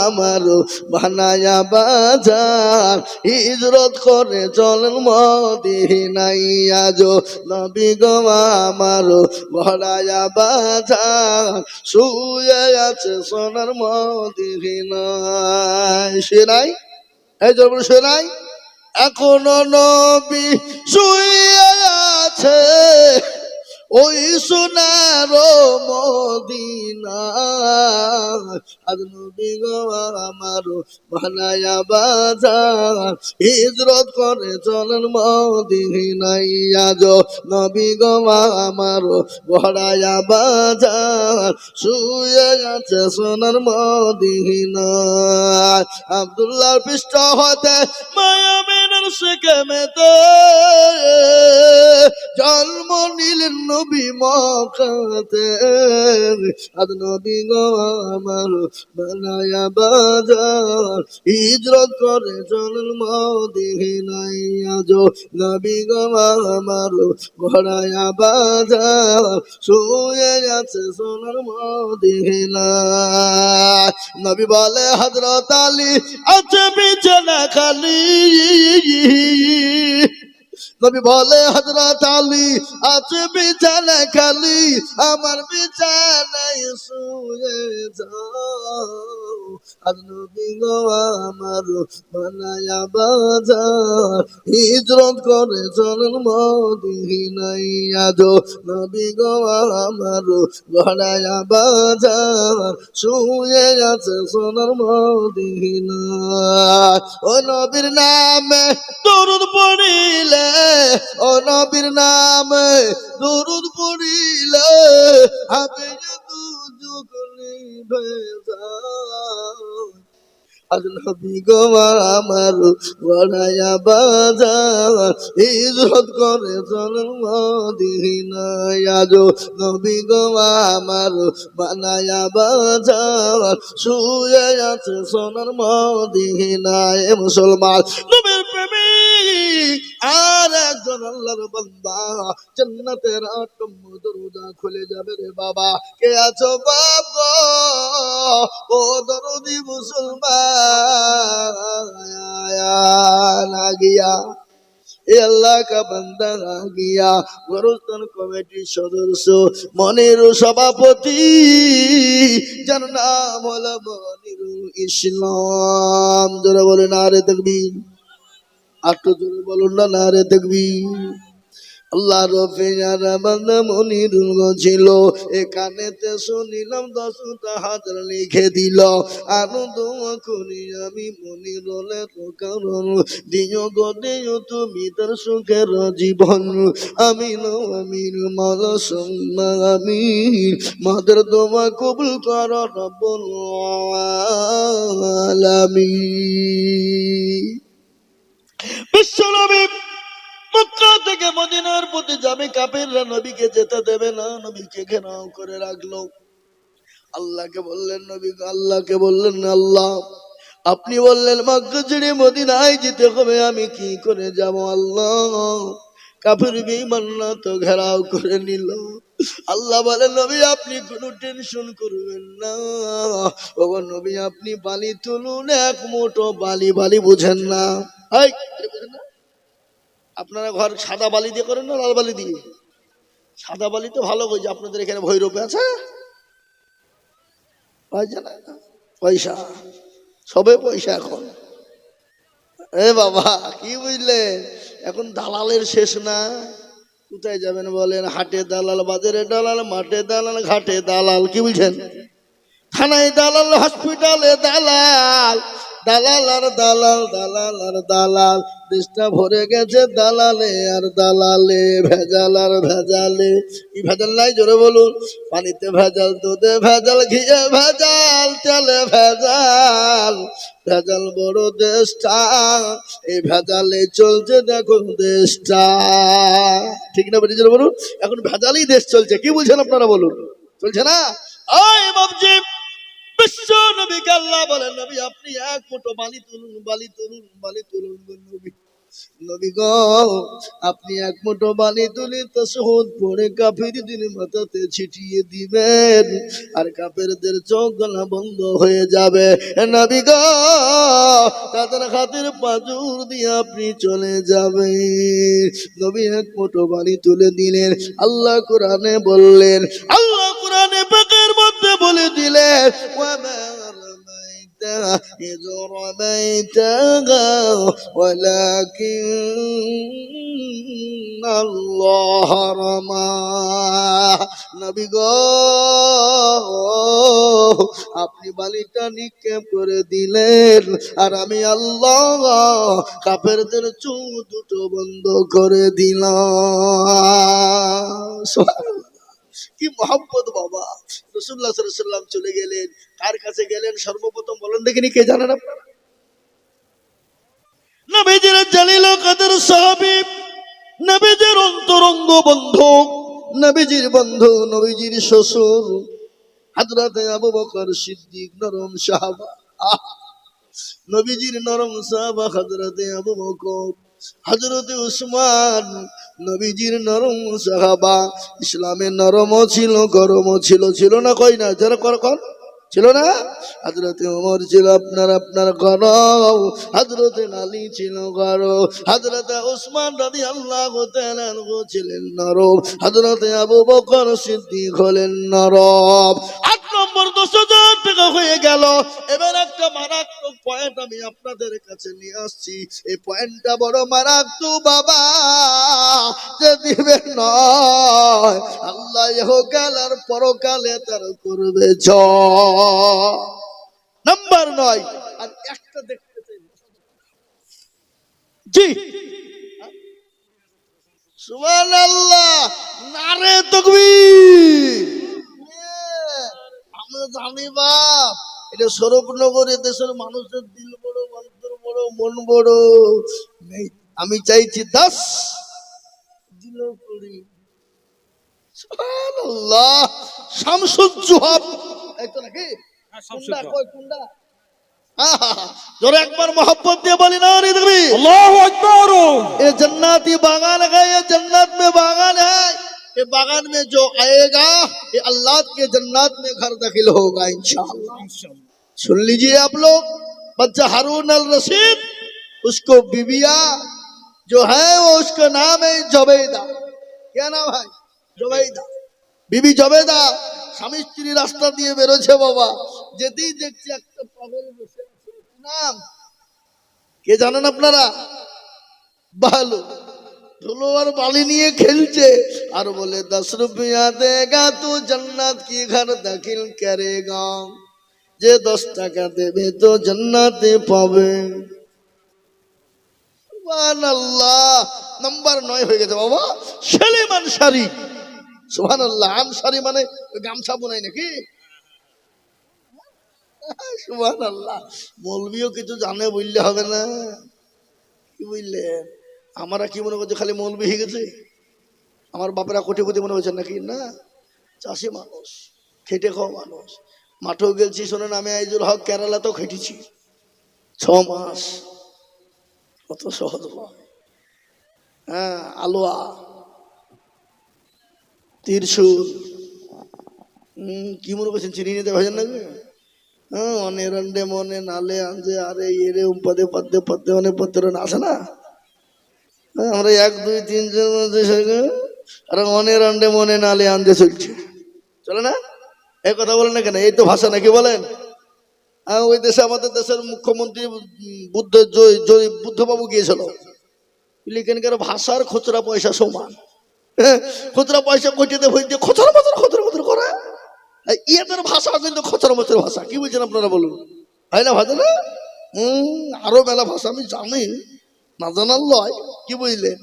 আমারো বানায়া বাজার হিজরত করে চলেন মদিনায় আজো নবী গো আমারো ভরায়া বাজার শুয়ে আছে সোনার মদিনায়। সে নাই এই জন্য সে নাই এখনো নবী শুয়ে আছে ওই সোনার মদিনা। আজ নবী গো আমার বানায়া বাজার হিজরত করে চলেন মদিনায় আজ নবী গো আমার ভরায়া বাজার শুয়ে আছে সোনার মদিনা। আব্দুল্লাহর পৃষ্ঠ হতে মায়া মেনার সেকেমেতে জন্ম নিলেন নবী মক্কাতে। আজ নবী গো আমার বানায়া বাজার হিজরত করে চলেন মদিনায় আজ নবী গো আমার ভরায়া বাজার শুয়ে আছে সোনার মদিনায়। নবী বলে হযরত আলী আছে বিছানা খালি। নবী বলে হযরত আলী আছে বিছানা খালি আমার বিছানায় শুয়ে যাও। আজ নবী গো আমার বানায়া বাজার হিজরত করে চলেন মদিনায় আজ নবী গো আমার বানায়া বাজার শুয়ে আছে সোনার মদিনায়। ও নবীর নামে দরুদ পড়িলে ও নবীর নামে দরুদ পড়িলে হবে দুজক নিভে যায়। আজ নবী গো আমার বানায়া বাজার হিজরত করে চলেন মদিনায় আজ নবী গো আমার বানায়া বাজার শুয়ে আছে সোনার মদিনায়। মুসলমান নবীর প্রেমিক আর একজন আল্লাহর বান্দা জান্নাতের আটম দরজা খুলে যাবে রে বাবা। কে আছো বাবা ও দরদি মুসলমান आ गया এ আল্লাহ কা বান্দা आ गया। গোরস্থান কমিটির সদস্য মনির সভাপতি যার নাম হলো মনিরুল ইসলাম। জোরে বলে নারে তাকবীর। আর তো জোরে বলুন না নারে তাকবীর। আল্লাহ রফিয়ার বান্দা মনিরুল ছিল এখানেতে শুনিলাম 10টা হাজার লিখে দিল। আনন্দ করি আমি মনিরুলের কারণ দিও গো দিও তুমি তার সুখের জীবন। আমিন আমিন মাওলা সুম্মা আমিন। মাদের দোয়া কবুল কর রব্বুল আলামিন। বিশ্বনবী মক্কা থেকে মদিনার প্রতি যাবে কাফেররা নবীকে যেতে দেবে না। নবীকে ঘেরাও করে রাখলো। আল্লাহকে বললেন নবী আল্লাহকে বললেন আল্লাহ আপনি বললেন মক্কা ছেড়ে মদিনায় যেতে হবে আমি কি করে যাব আল্লাহ। কাফের বেঈমানরা তো ঘেরাও করে নিল। আল্লাহ বলেন নবী আপনি কোনো টেনশন করবেন না। ওগো নবী আপনি বালি তুলুন এক মুঠো বালি। বালি বুঝেন না? আপনারা ঘর সাদা বালি দিয়ে করেন না লাল বালি দিয়ে? সাদা বালি তো ভালো হয়েছে। আপনাদের এখানে ভৈরবে আছে পয়সা সবে পয়সা এখন। এ বাবা কি বুঝলেন এখন দালালের শেষ না। কোথায় যাবেন বলেন? হাটে দালাল, বাজারে দালাল, মাঠে দালাল, ঘাটে দালাল। কি বুঝছেন? থানায় দালাল, হসপিটালে দালাল, দালাল আর দালাল, দালাল আর দালাল। দেশটা ভরে গেছে দালালে আর দালালে, ভেজাল আর ভেজালে। কি ভেজাল নাই জোরে বলুন? পানিতে ভেজাল, দুধে ভেজাল, ঘিয়ে ভেজাল, তেলে ভেজাল। ভেজাল বড় দেশটা, এই ভেজালে চলছে দেখুন দেশটা। ঠিক না জোরে বলুন? এখন ভেজালই দেশ চলছে। কি বুঝছেন আপনারা বলুন? চলছে না? ওই বাবজি বিশ্ব নবীকে আল্লাহ বলেন নবী আপনি এক মুঠো বালি তুলুন, বালি তুলুন, বালি তুলুন। নবী নবী গো, আপনি এক মুঠো বালি তুলে তাশাহুদ পড়ে কাফিরদের মাথাতে ছিটিয়ে দিবেন, আর কাফেরদের চোখ গলা বন্ধ হয়ে যাবে। নবী গো, তাদের হাতের পাঁজর দিয়ে আপনি চলে যাবেন। নবী এক মুঠো বালি তুলে দিলেন। আল্লাহ কোরআনে বললেন, আল্লাহ কোরআনে পাকের মধ্যে বলে দিলেন, إذ رميتها ولكن الله رمى। নবী গো, আপনি বালিটা নিক্ষেপ করে দিলেন, আর আমি আল্লাহ কাফেরদের চোখ দুটো বন্ধ করে দিলাম। কি মহব্বত বাবা। রাসূলুল্লাহ সাল্লাল্লাহু আলাইহি ওয়াসাল্লাম চলে গেলেন, কার কাছে গেলেন সর্বপ্রথম বলেন দেখিনি, কে জানেন আপনারা? নবীজির জালিল কদর সাহাবী, নবীজির অন্তরঙ্গ বন্ধু, নবীজির বন্ধু, নবীজির শ্বশুর হযরত আবু বকর সিদ্দিক, নরম সাহাবা। নবীজির নরম সাহাবা হযরত আবু বকর, হযরত উসমান, নবীজির নরম সাহাবা। ইসলামের নরমও ছিল, গরমও ছিল, ছিল না? কই না? যারা কর ছিল না? হযরত ওমর ছিল আপনার গরম, হযরত আলী ছিল গরম, হযরত উসমান রাদিয়াল্লাহু তাআলা আনহু ছিলেন নরম, হযরত আবু বকর সিদ্দিক হলেন নরম। ৮ নম্বর ১০,০০০ টাকা হয়ে গেল। এবার একটা মারাত্মক পয়েন্ট আমি আপনাদের কাছে নিয়ে আসছি। এই পয়েন্টটা বড় মারাত্মক বাবা, যে দিবেন নয়, আল্লাহ ইহকাল আর পরকালে তার করবে জয়। নাম্বার ৯। আর একটা দেখতে চাই, জি সুবহানাল্লাহ, নারে তাকবীর। আমরা জানি বাপ, এটা স্বরূপনগরে দেশের মানুষের দিল বড়, অন্তর বড়, মন বড়। আমি চাইছি 10 দিল করি। সুবহানাল্লাহ। শামসুজ্জোহর, এই তো নাকি? কোনটা কই কোনটা? জোরে একবার मोहब्बत দিয়ে বলি না রে দেখবি, আল্লাহু আকবার। ये जन्नती बागान है, ये जन्नत में बागान है, ये बागान में जो आएगा ये अल्लाह के जन्नत में घर दाखिल होगा इंशाअल्लाह। सुन लीजिए आप लोग, बच्चा हारून अल रशीद, उसको बीबिया जो है वो उसका नाम है जुबैदा। क्या नाम है? जुबैदा। বিবি জবেদা স্বামী স্ত্রী রাস্তা দিয়ে বেরোছে বাবা, যেতেই দেখছি একটা পাগল বসে আছে। নাম কে জানেন আপনারা? ভালো ধুলো আর বালি নিয়ে খেলছে, আর বলে 10 রুপিয়া দেগা তো জান্নাত কি ঘর দাখিল করেগা, যে 10 টাকা দেবে তো জান্নাতে পাবে। সুবহানাল্লাহ। নাম্বার 9 হয়ে গেছে বাবা, সেলিম আনসারী। সুবহানাল্লাহ। আনসারী মানে গামছা বোনাই নাকি? সুবহানাল্লাহ। মৌলভিও কিছু জানে বললে হবে না, কি বুঝলেন? আমরা কি মনে করছি খালি মৌলভি হয়ে গেছে? আমার বাপেরা কোটিপতি মনে হয়েছে নাকি? না, চাষি মানুষ, খেটে খাওয়া মানুষ। মাঠেও গেছি, শোনেন আমি আইজুল হক কেরালাতেও খেটেছি 6 মাস। কত সহজ নয়। হ্যাঁ, আলোয়া, ত্রিশূল, কি মনে করছেন চিনি নিতে ভাইজান নাকি? হ্যাঁ, অনে রান্ডে মনে নালে আনজে, আরে এরে উম্পাদে পাদ্দে পাদ্দে অনেক পত্র আসে না? আমরা 1 2 3 জন আর অনে রান্ডে মনে নালে আনজে চলছে, চলে না? এই কথা বলেন না কেন? এই তো ভাষা নাকি বলেন? ওই দেশে আমাদের দেশের মুখ্যমন্ত্রী বুদ্ধবাবু গিয়েছিল, এখানকার ভাষার খুচরা পয়সা সমান। খুচরা পয়সা কটিতে ভইতে খচর মচর করে, ইয়েদের ভাষা কিন্তু খচর মচর ভাষা। কি বলছেন আপনারা বলুন? হয় না ভাষা না? আরো মেলা ভাষা আমি জানি, না জানার লয়। কি বুঝলেন?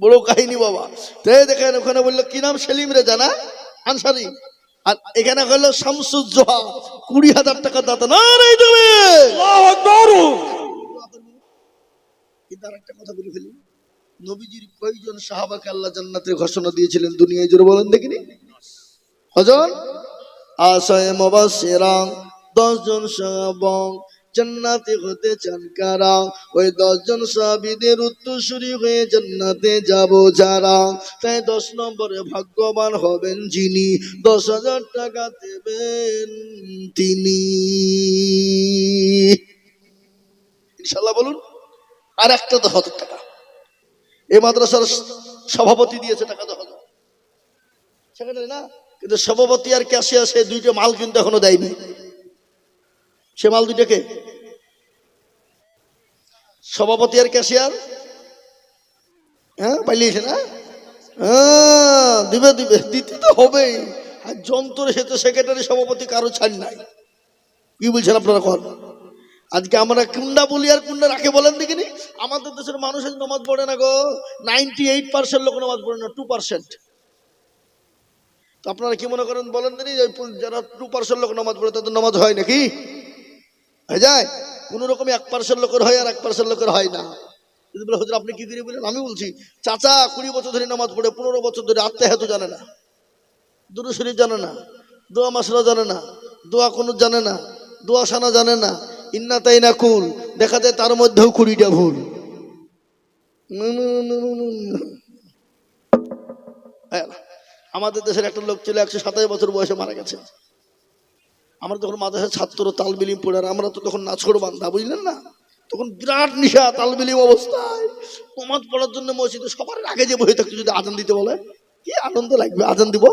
বড় কাহিনী বাবা। তাই দেখেন ওখানে বললো কি নাম? সেলিম রে জানা আনসারি। আর এখানে হলো শামসুজ্জোহা, 20,000 টাকা দাতা। না রে তুমি আল্লাহু আকবার। কিন্তু আরেকটা কথা বলে ফেলি, নবীজির কয়জন সাহাবাকে আল্লাহ জান্নাতের ঘোষণা দিয়েছিলেন দুনিয়ায়? জোরে বলেন দেখিনি। কজন? আশায়ে মুবাশশিরা 10 জন সাহাবা, জান্নাতে হতে চান কারা? ওই 10 জন সাহাবীদের উত্তরসূরি হয়ে জান্নাতে যাব যারা। তাই 10 নম্বরে ভাগ্যবান হবেন যিনি 10,000 টাকা দেবেন তিনি। ইনশাআল্লাহ বলুন। আর একটা 10,000 টাকা এই মাদ্রাসার সভাপতি দিয়েছে, টাকা 10,000, সেক্রেটারি না, কিন্তু সভাপতি আর ক্যাশিয়ার সে দুইটা মাল কিন্তু এখনো দেয়নি। সে মাল দুইটাকে সভাপতি আর ক্যাশিয়ার, হ্যাঁ পাইলিয়েছে না? হ্যাঁ দিবে দিবে, দিতে তো হবেই। আর যন্ত্র সে তো সেক্রেটারি সভাপতি কারো ছাড় নাই। কি বলছেন আপনারা? কর আজকে আমরা কুন্ডা বলি আর কুন্ডা রাখে বলেন দেখিনি। আমাদের দেশের মানুষ নামাজ পড়ে না গো, 98% লোক নামাজ পড়ে না, 2%। তো আপনারা কি মনে করেন বলেন দেনি, যারা 2% লোক নামাজ পড়ে তাদের নামাজ হয় নাকি? হয়ে যায়? কোন রকম 1% লোকের হয় আর 1% লোকের হয় না। যদি বলে হুজুর আপনি কি করে বলেন, আমি বলছি চাচা 20 বছর ধরে নামাজ পড়ে, 15 বছর ধরে আত্মাহাতু জানে না, দুরূদ শরীফ জানে না, দোয়া মাসলা জানে না, দোয়া কুনুত জানে না, দোয়া সানা জানে না, ইন্না তাইনা কুল, দেখা যায় তার মধ্যেও 20টা ভুল। আমাদের দেশের একটা লোক ছিল 127 বছর বয়সে মারা গেছে। আমরা তখন মাদ্রাসার ছাত্র, তালবিলিম পড়ে, আর আমরা তো তখন নাছড় বান্ধা, বুঝলেন না? তখন বিরাট নিশা, তালবিলিম অবস্থায় নামাজ পড়ার জন্য মসজিদে সবার আগে যে বসে থাকতো, যদি আজান দিতে বলে কি আনন্দ লাগবে, আজান দিব,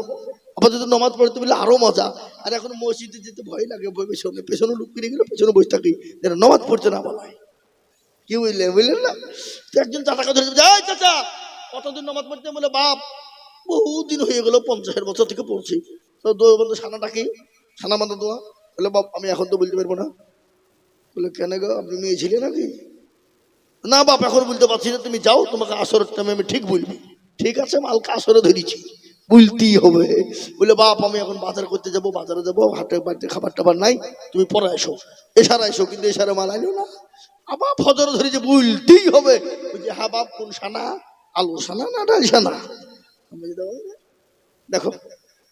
আবার যদি নামাজ পড়তে বলে আরো মজা। আর এখন মসজিদে যেতে ভয় লাগে, পেছনে পেছনে লোক ফিরে গেলে পেছনে বসে থাকি, যেন নামাজ পড়ছে না বলায়। কি বুঝলেন, বুঝলেন না? তো একজন চাচাকে ধরে যাই, চাচা কতদিন নামাজ পড়তে? বলে বাপ বহুদিন হয়ে গেল, 50 বছর থেকে পড়ছি। তো দোয়া বন্ধু সানাটা কি, সানা বান্ধা দোয়া। বলে বাপ আমি এখন তো বলতে পারবো না। বলে কেন গো, আপনি মেয়ে ছিলে নাকি? না বাপ এখন বলতে পারছি না, তুমি যাও, তোমাকে আসরের টাইমে আমি ঠিক বলবি। ঠিক আছে, মালকা আসরে ধরেছি, বলতেই হবে। বলে বাপ আমি এখন বাজার করতে যাবো, বাজারে যাবো, হাটে বাড়িতে খাবার টাবার নাই, তুমি পরে এসো, এসারা এসো। কিন্তু এসারে মাল আইলো না, আবার ফজর ধরেছে, বলতেই হবে। বলছি হ্যাঁ বাপ, কোন সানা, আলু সানা না ডাল সানা? দেখো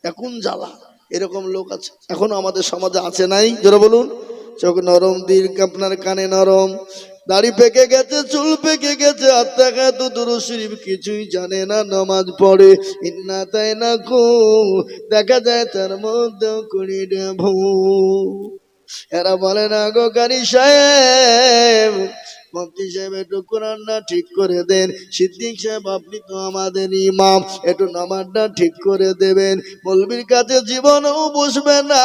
এখন জ্বালা, এরকম লোক আছে এখনো আমাদের সমাজে, আছে নাই? যারা বলুন। চোখ নরম, দিল আপনার কানে নরম, দাড়ি পেকে গেছে, চুল পেকে গেছে, আত্মাঘাত দুরূদ শরীফ কিছুই জানে না, নামাজ পড়ে ইন্না তাইনা কু, দেখা যায় তার মধ্যে 20টা ভুল। এরা বলে না গো কারি সাহেব, মুফতি সাহেব একটু কোরআনটা ঠিক করে দেন, সিদ্দিক সাহেব আপনি তো আমাদের ইমাম, একটু নামাজটা ঠিক করে দেবেন। মৌলবীর কাছে জীবনেও বসবে না,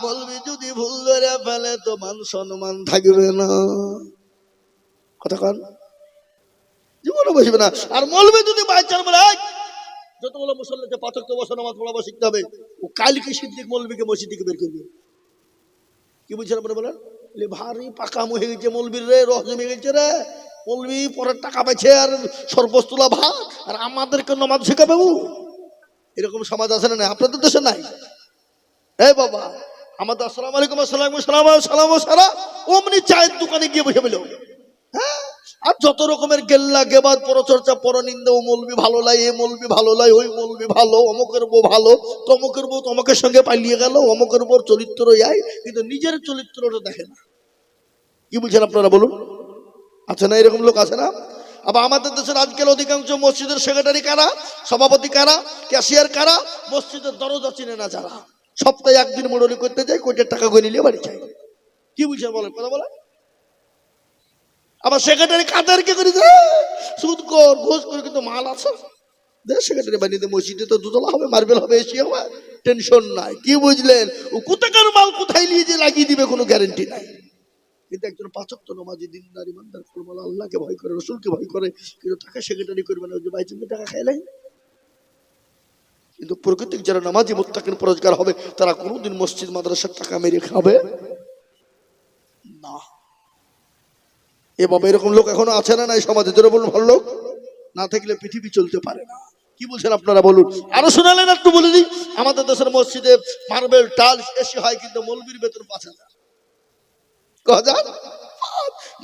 মৌলবী যদি ভুল ধরে ফেলে তো মান সম্মান থাকবে না। কথা কন, জীবনে বসবে না। আর মৌলবী যদি বাইচার বলে যত বলো মুসল্লিতে 5 ওয়াক্ত বছর নামাজ পড়াবো শিখতে হবে, ও কালকে সিদ্দিক মৌলবীকে মসজিদ থেকে বের করবে। কি বুঝছেন আপনারা বলেন? ভারী পাকামো হয়ে গেছে মৌলবীর রে, রস জমে গেছে রে। মৌলবী পরের টাকা পাইছে আর সর্বস্তুলা ভাগ, আর আমাদেরকে নামাজ শেখাবে। এরকম সমাজ আছে না? আপনাদের দেশে নাই? এই বাবা আমাদের আসসালামু আলাইকুম, আসসালাম সালাম সারা অমনি চায়ের দোকানে গিয়ে বসে পেল। হ্যাঁ, আর যত রকমের গেল্লা গেবাদ পরচর্চা পরনিন্দা, ও মৌলবী ভালো লাই, এ মৌলবী ভালো লাই, ওই মৌলবী ভালো, অমুকের বউ ভালো, তমুকের বউ তমুকের সঙ্গে পালিয়ে গেল, অমুকের বউ চরিত্র যায়, কিন্তু নিজের চরিত্রটা দেখে না। কি বলছেন আপনারা বলুন? আছে না এরকম লোক? আছে না? আবার আমাদের দেশের আজকাল অধিকাংশ মসজিদের সেক্রেটারি কারা, সভাপতি কারা, ক্যাশিয়ার কারা, মসজিদের দরজা চিনে না যারা, সপ্তাহে একদিন মোড়লি করতে যায়, কোটির টাকা করে নিয়ে বাড়ি চাই। কি বুঝছেন বলেন? কথা বলেন। আবার সেক্রেটারি কাদেরকে করে সুদ কর ঘোষ করে, কিন্তু মাল আছে, সেক্রেটারি বানিয়ে দেয়। মসজিদে তো দুতলা হবে, মার্বেল হবে, এসি হবে, টেনশন নাই। কি বুঝলেন? ও কোথাকার মাল কোথায় নিয়ে যে লাগিয়ে দিবে কোনো গ্যারেন্টি নাই। কিন্তু একজন 5 ওয়াক্ত নামাজি দিনদার ইমানদার ফরমাল, আল্লাহকে ভয় করে, রসুলকে ভয় করে, কিন্তু তাকে সেক্রেটারি করবে না, যে বাইচে টাকা খাইলাই। কিন্তু প্রকৃতিক যারা নামাজি মুত্তাকিন পরহেজগার হবে, তারা কোনোদিন মসজিদ মাদ্রাসার টাকা মেরে খাবে না। এভাবে এরকম লোক এখনো আছে না নাই সমাজে? যারা বলুন ভালো লোক না থাকলে পৃথিবী চলতে পারে না। কি বলছেন আপনারা বলুন? আরো শোনালেন একটু বলে দিই। আমাদের দেশের মসজিদে মার্বেল টাইলস এসি হয়, কিন্তু মৌলবীর বেতন 5,000।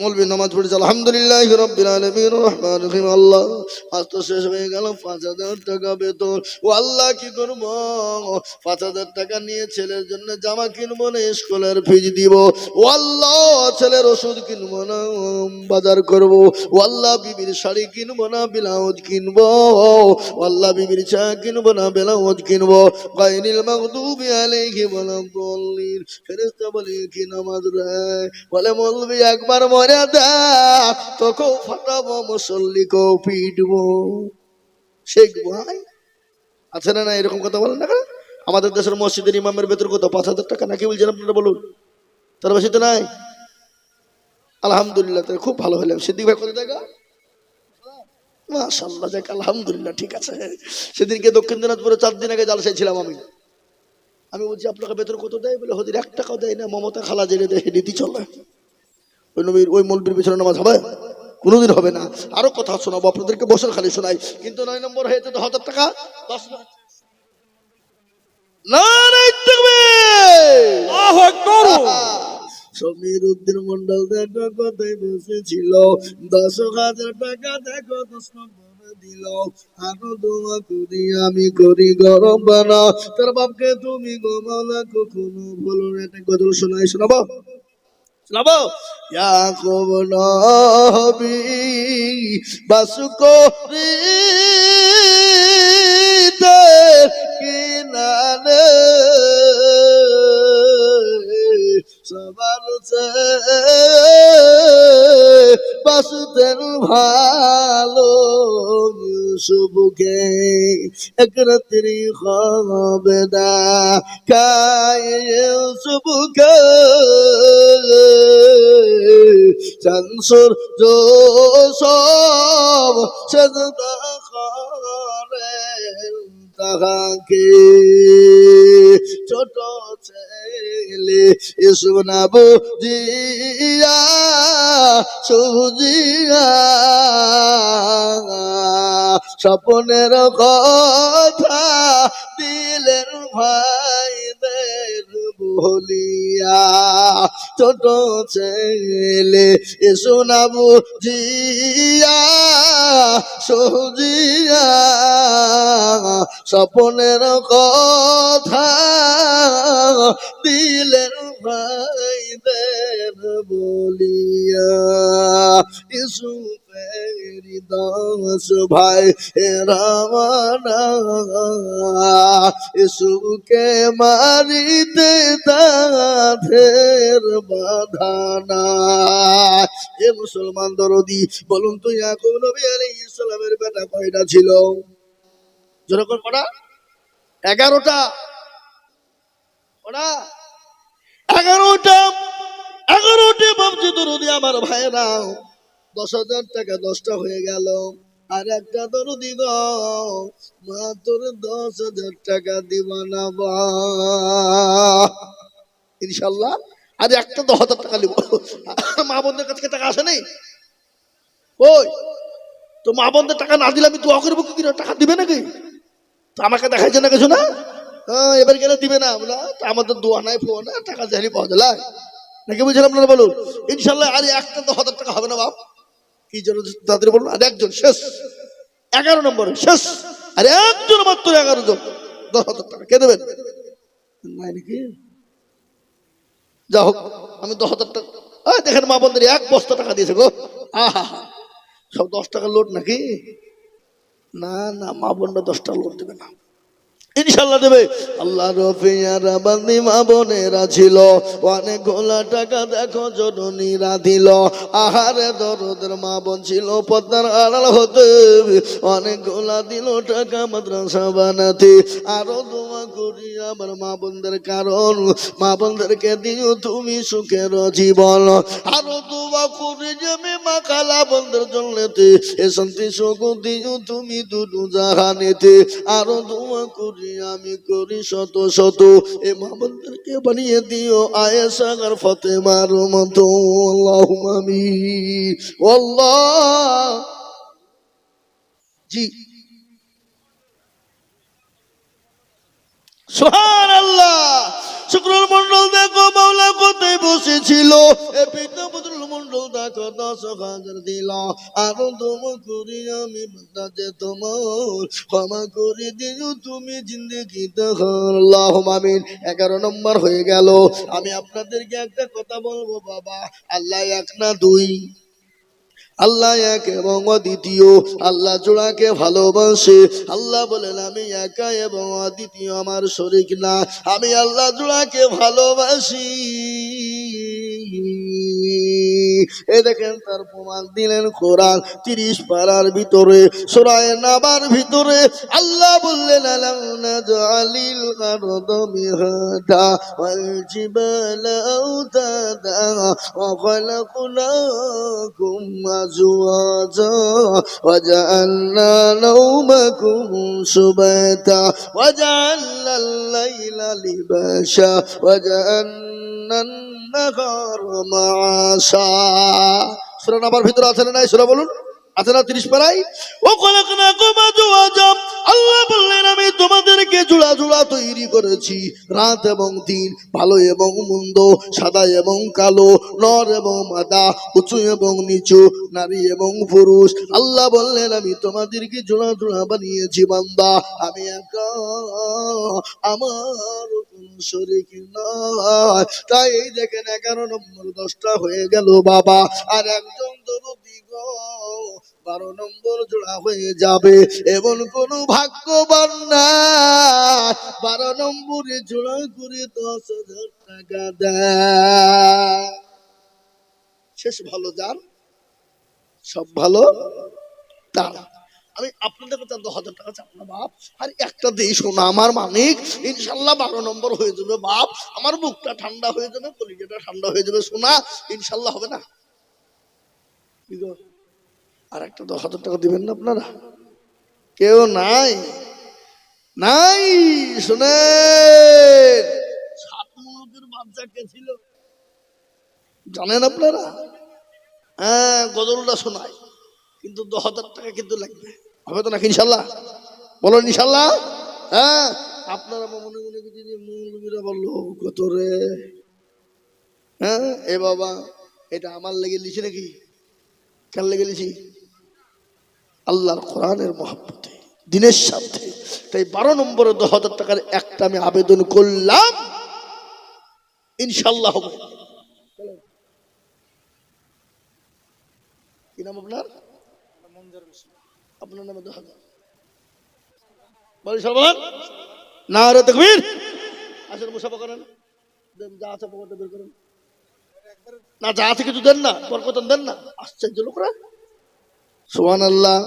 মৌলবী নামাজ পড়েছে আলহামদুলিল্লাহ রাব্বিল আলামিন রহমান রহিম। আল্লাহ আজ তো শেষ হয়ে গেল, 5,000 টাকা বেতন। ও আল্লাহ কি করবো, 5,000 টাকা নিয়ে ছেলের জন্য জামা কিনবো না, স্কুলের ফিজ দিব। ও আল্লাহ ছেলের ওষুধ কিনবো না, বাজার করবো। ও আল্লাহ বিবির শাড়ি কিনবো না, ব্লাউজ কিনবো। ও আল্লাহ বিবির চা কিনবো না, ব্লাউজ কিনবো। গায়রিল মাগদুবি আলাইহিম ওয়ালাদ-দাল্লিন। ফেরেশতা বলে কি নামাজ রে? বলে মৌলবী একবার মরে দেখ, তোকেও ফাটাবো, মুসল্লিকেও পিটবো। শেখ ভাই আছে না? না এরকম কথা বলেন না কেন? আমাদের দেশের মসজিদের ইমামের বেতন কত? 5,000 টাকা নাকি বলছেন আপনারা? বলুন, তার বেশি তো নাই। আলহামদুলিল্লাহ, তাহলে খুব ভালো হলাম। সিদ্দিক ভাই কত টাকা? মাশাআল্লাহ, যাক আলহামদুলিল্লাহ, ঠিক আছে। সেদিনকে দক্ষিণ দিনাজপুরে 4 দিন আগে জালসায় ছিলাম আমি বলছি আপনাকে বেতন কত দেয়? বলে হুজুর 1 টাকাও দেয় না, মমতা খালা জেলে দেয়, নীতি চলে। ওই নবীর ওই মৌলবীর পিছনে নামাজ হবে? কোনোদিন হবে না। আরো কথা শোনাবো আপনাদেরকে, বছর খালি শোনাই। কিন্তু 9 নম্বর হয়েছে 10,000 টাকা। 10 সমীর উদ্দিন মন্ডল দেখো কোথায় বসেছিল, 10,000 টাকা দেখো 10 নম্বরে দিল। আরো দোয়া করি আমি করি গরম বানা, তোর বাপকে তুমি গোমালা কখনো বলো না। একটা গজল শোনাই, শোনাবো শোনাবো। ইয়াকুব নবী বাসুকো রিতে কিনারে সবার বাসুতেন ভালো ইউসুফকে। এক রাত্রি হবে না কায় ইউসুফকে, চানসুর সব সেজদা করে তাহাকে। ছোট ছেলে ইউসুফ না বুঝিয়া সুজিয়া স্বপ্নের কথা দিলেন ভাইদের বলিয়া। ছোট ছেলে ইউসুফ না বুঝিয়া সুজিয়া স্বপ্নের কথা দিলেন ভাইদের বলিয়া। ইউসুফের 10 ভাই রামানা, ইউসুফকে মারিতে তাদের বাধানা। এ মুসলমান দরদি, বলুন তো ইয়াকুব নবী আলাইহিস সালামের বেটা কয়টা ছিল? যেরকম কটা? 11টা। কটা? 11টা। 11টা বাবজি দরদি আমার ভাইরা। 10,000 টাকা 10টা হয়ে গেল। আর একটা দরদি গো, মাত্র 10,000 টাকা দিব না বা ইনশাল্লাহ। আর একটা 10,000 টাকা নিব। মা বোনদের কাছে টাকা আসে নেই? ওই তো মা বোনদের টাকা না দিলে আমি দোয়া করবো কি করে? টাকা দিবে নাকি? তো আমাকে দেখাইছে না কিছু না? এবার গেলে দিবে না। বলা আমাদের দোয়া নাই ফোয়া না, টাকা চাইলে পাওয়া যায় নাকি? বুঝলেন আপনারা? বলুন ইনশাল্লাহ। আর একটা 10,000 টাকা হবে না বাপ? কি জন্য তাদের বলুন? আর একজন শেষ, 11 নম্বরে শেষ। আর একজন মাত্র 11 জন, 10,000 টাকা কে দেবেন? নাই নাকি? যা হোক, আমি 10,000 টাকা দেখেন মা বোনদের 1 বস্তা টাকা দিয়েছে গো। আহা, সব 10 টাকার লোড নাকি? না না, মা বোনরা 10 টাকা লোড দেবে না, ইনশাল্লাহ দেবে। আল্লাহ রফিয়ারা বান্দি মা বোনেরা ছিল, অনেক গোলা টাকা দেখো জননীরা দিল। আহারে দরদের মা বোন ছিল পদ্মার আড়াল হতে, অনেক গোলা দিল টাকা মাদ্রাসা বানাতে। আরো দোয়া করি আমার মা বোনদের, কারণ মা বোনদেরকে দিও তুমি সুখের জীবন। আরো দোয়া করি যে আমি মা খালা বোনদের জন্যতে এ শান্তি সুখ দিও তুমি দুটো জাহানেতে। আরো দোয়া করি আমি করি শত শত, এ মা বোনদেরকে বানিয়ে দিও আয়েশা আর ফাতেমার মতো। আল্লাহুম্মা আমিন। আল্লাহ জি সুবহানাল্লাহ শুক্রুল মন্ডল দেখো মাওলা কোথায় বসেছিল, এ পিতা বদরুল মন্ডল দেখো 10,000 দিল। আনন্দম করি আমি বান্দাতে তোমার, ক্ষমা করে দিও তুমি জিন্দেগিতে। আল্লাহুম্মা আমিন। 11 নম্বর হয়ে গেল। আমি আপনাদেরকে একটা কথা বলবো বাবা, আল্লাহ এক না দুই, আল্লাহ এক এবং অদ্বিতীয়। আল্লাহ জোড়াকে ভালোবাসে। আল্লাহ বলেন আমি একা এবং অদ্বিতীয়, আমার শরীক না। আমি আল্লাহ জোড়াকে ভালোবাসি। এ দেখেন তার প্রমাণ দিলেন কোরআন 30 পারার ভিতরে সূরা নাবার ভিতরে আল্লাহ বললেন আলাম নাজআলিল আরদা মিহাদা ওয়াল জিবালা আওতাদা ওয়া খালাকনাকুম আজওয়াজা ওয়া জাআলনা নাওমাকুম সুবাতা ওয়া জাআলনাল লাইলা লিবাসা ওয়া জাআলনা সূরা নাবার ভিতরে আছে না নাই? সূরা বলুন, আছে না 30 পারায়? ও খলাকনাকুম আজওয়াজা, আল্লাহ বললেন আমি তোমাদেরকে জোড়া জোড়া তৈরি করেছি, রাত এবং দিন, ভালো এবং মন্দ, সাদা এবং কালো, নর এবং মাদা, উঁচু এবং নিচু, নারী এবং পুরুষ। আল্লাহ বললেন আমি তোমাদেরকে জোড়া জোড়া বানিয়েছি বান্দা, আমি একা, আমার কোন শরীক নয়। তাই এই দেখেন 11 নম্বর 10টা হয়ে গেল বাবা, আর একজন দরদি গো 12 নম্বর জোড়া হয়ে যাবে। এমন কোন ভাগ্যবান না 12 নম্বরে জোড়া করে 10,000 টাকা দেয়। শেষ ভালো যার, সব ভালো তার। আমি আপনাদের কাছে 10,000 টাকা চাপ না বাপ, আর একটা দিয়ে শোনা আমার মানিক, ইনশাল্লাহ 12 নম্বর হয়ে যাবে বাপ, আমার বুকটা ঠান্ডা হয়ে যাবে, কলিজাটা ঠান্ডা হয়ে যাবে, শোনা ইনশাল্লাহ হবে না? আর একটা 10,000 টাকা দিবেন না আপনারা? কেউ নাই? নাই? শুনেন, 7 মুলুকের বাচ্চা কে ছিল জানেন আপনারা? হ্যাঁ, গজলটা শোনায়, কিন্তু 10,000 টাকা কিন্তু লাগবে। হবে তো নাকি ইনশাল্লাহ? বলো ইনশাল্লাহ। হ্যাঁ, আপনারা মনে মনে কিছু মৌলবীরা বললো কত রে, হ্যাঁ এ বাবা এটা আমার লেগে লিখি নাকি? কেন লেগে লিখি? আল্লাহর কোরআনের মহব্বতে, দিনের সাথে। তাই 12 নম্বরে 10,000 টাকার একটা আমি আবেদন করলাম, ইনশাল্লাহ হবে। কি নাম আপনার? আপনার নামে 10,000 বলি সলমান না রে তাকবীর। আসেন মুসাফা করেন, দেন যা আছে পকেটে বের করেন, না যা আছে কিছু দেন না, বরকত দেন না। আশ্চর্য লোকরা, সুবহানাল্লাহ।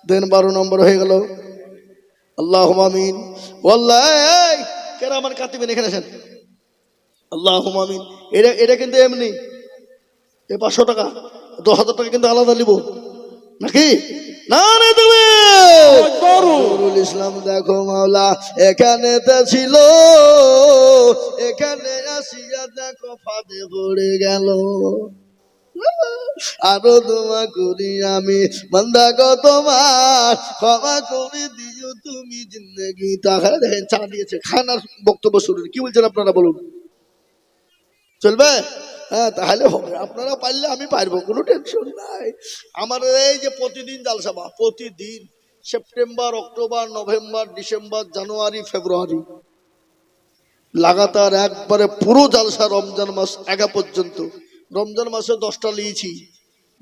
দেন 12 নম্বর হয়ে গেল। আল্লাহুম্মা আমিন। ওয়াল্লাহ কেরামান কাতিবিন এখানে আসেন। আল্লাহুম্মা আমিন। এটা কিন্তু এমনি, এ 500 টাকা, 10,000 টাকা কিন্তু আলাদা নিব নাকি? না রে তুমি নুরুল ইসলাম দেখো মাওলা এখানে তো ছিল, এখানে আসিয়া দেখো ফাঁদে পড়ে গেল। আরো দোয়া করি আমি বান্দা গো তোমার, ক্ষমা করে দিও তুমি জিন্দেগি। তাহলে দেখেন চা দিয়েছে, খানার বক্তব্য শুরু। কি বলছেন আপনারা বলুন, চলবে? হ্যাঁ তাহলে হবে, আপনারা পারলে আমি পারবো, কোনো টেনশন নাই। আমার এই যে প্রতিদিন জালসা, প্রতিদিন সেপ্টেম্বর, অক্টোবর, নভেম্বর, ডিসেম্বর, জানুয়ারি, ফেব্রুয়ারি লাগাতার একবারে পুরো জালসা, রমজান মাস আগা পর্যন্ত। রমজান মাসে 10টা লিয়েছি,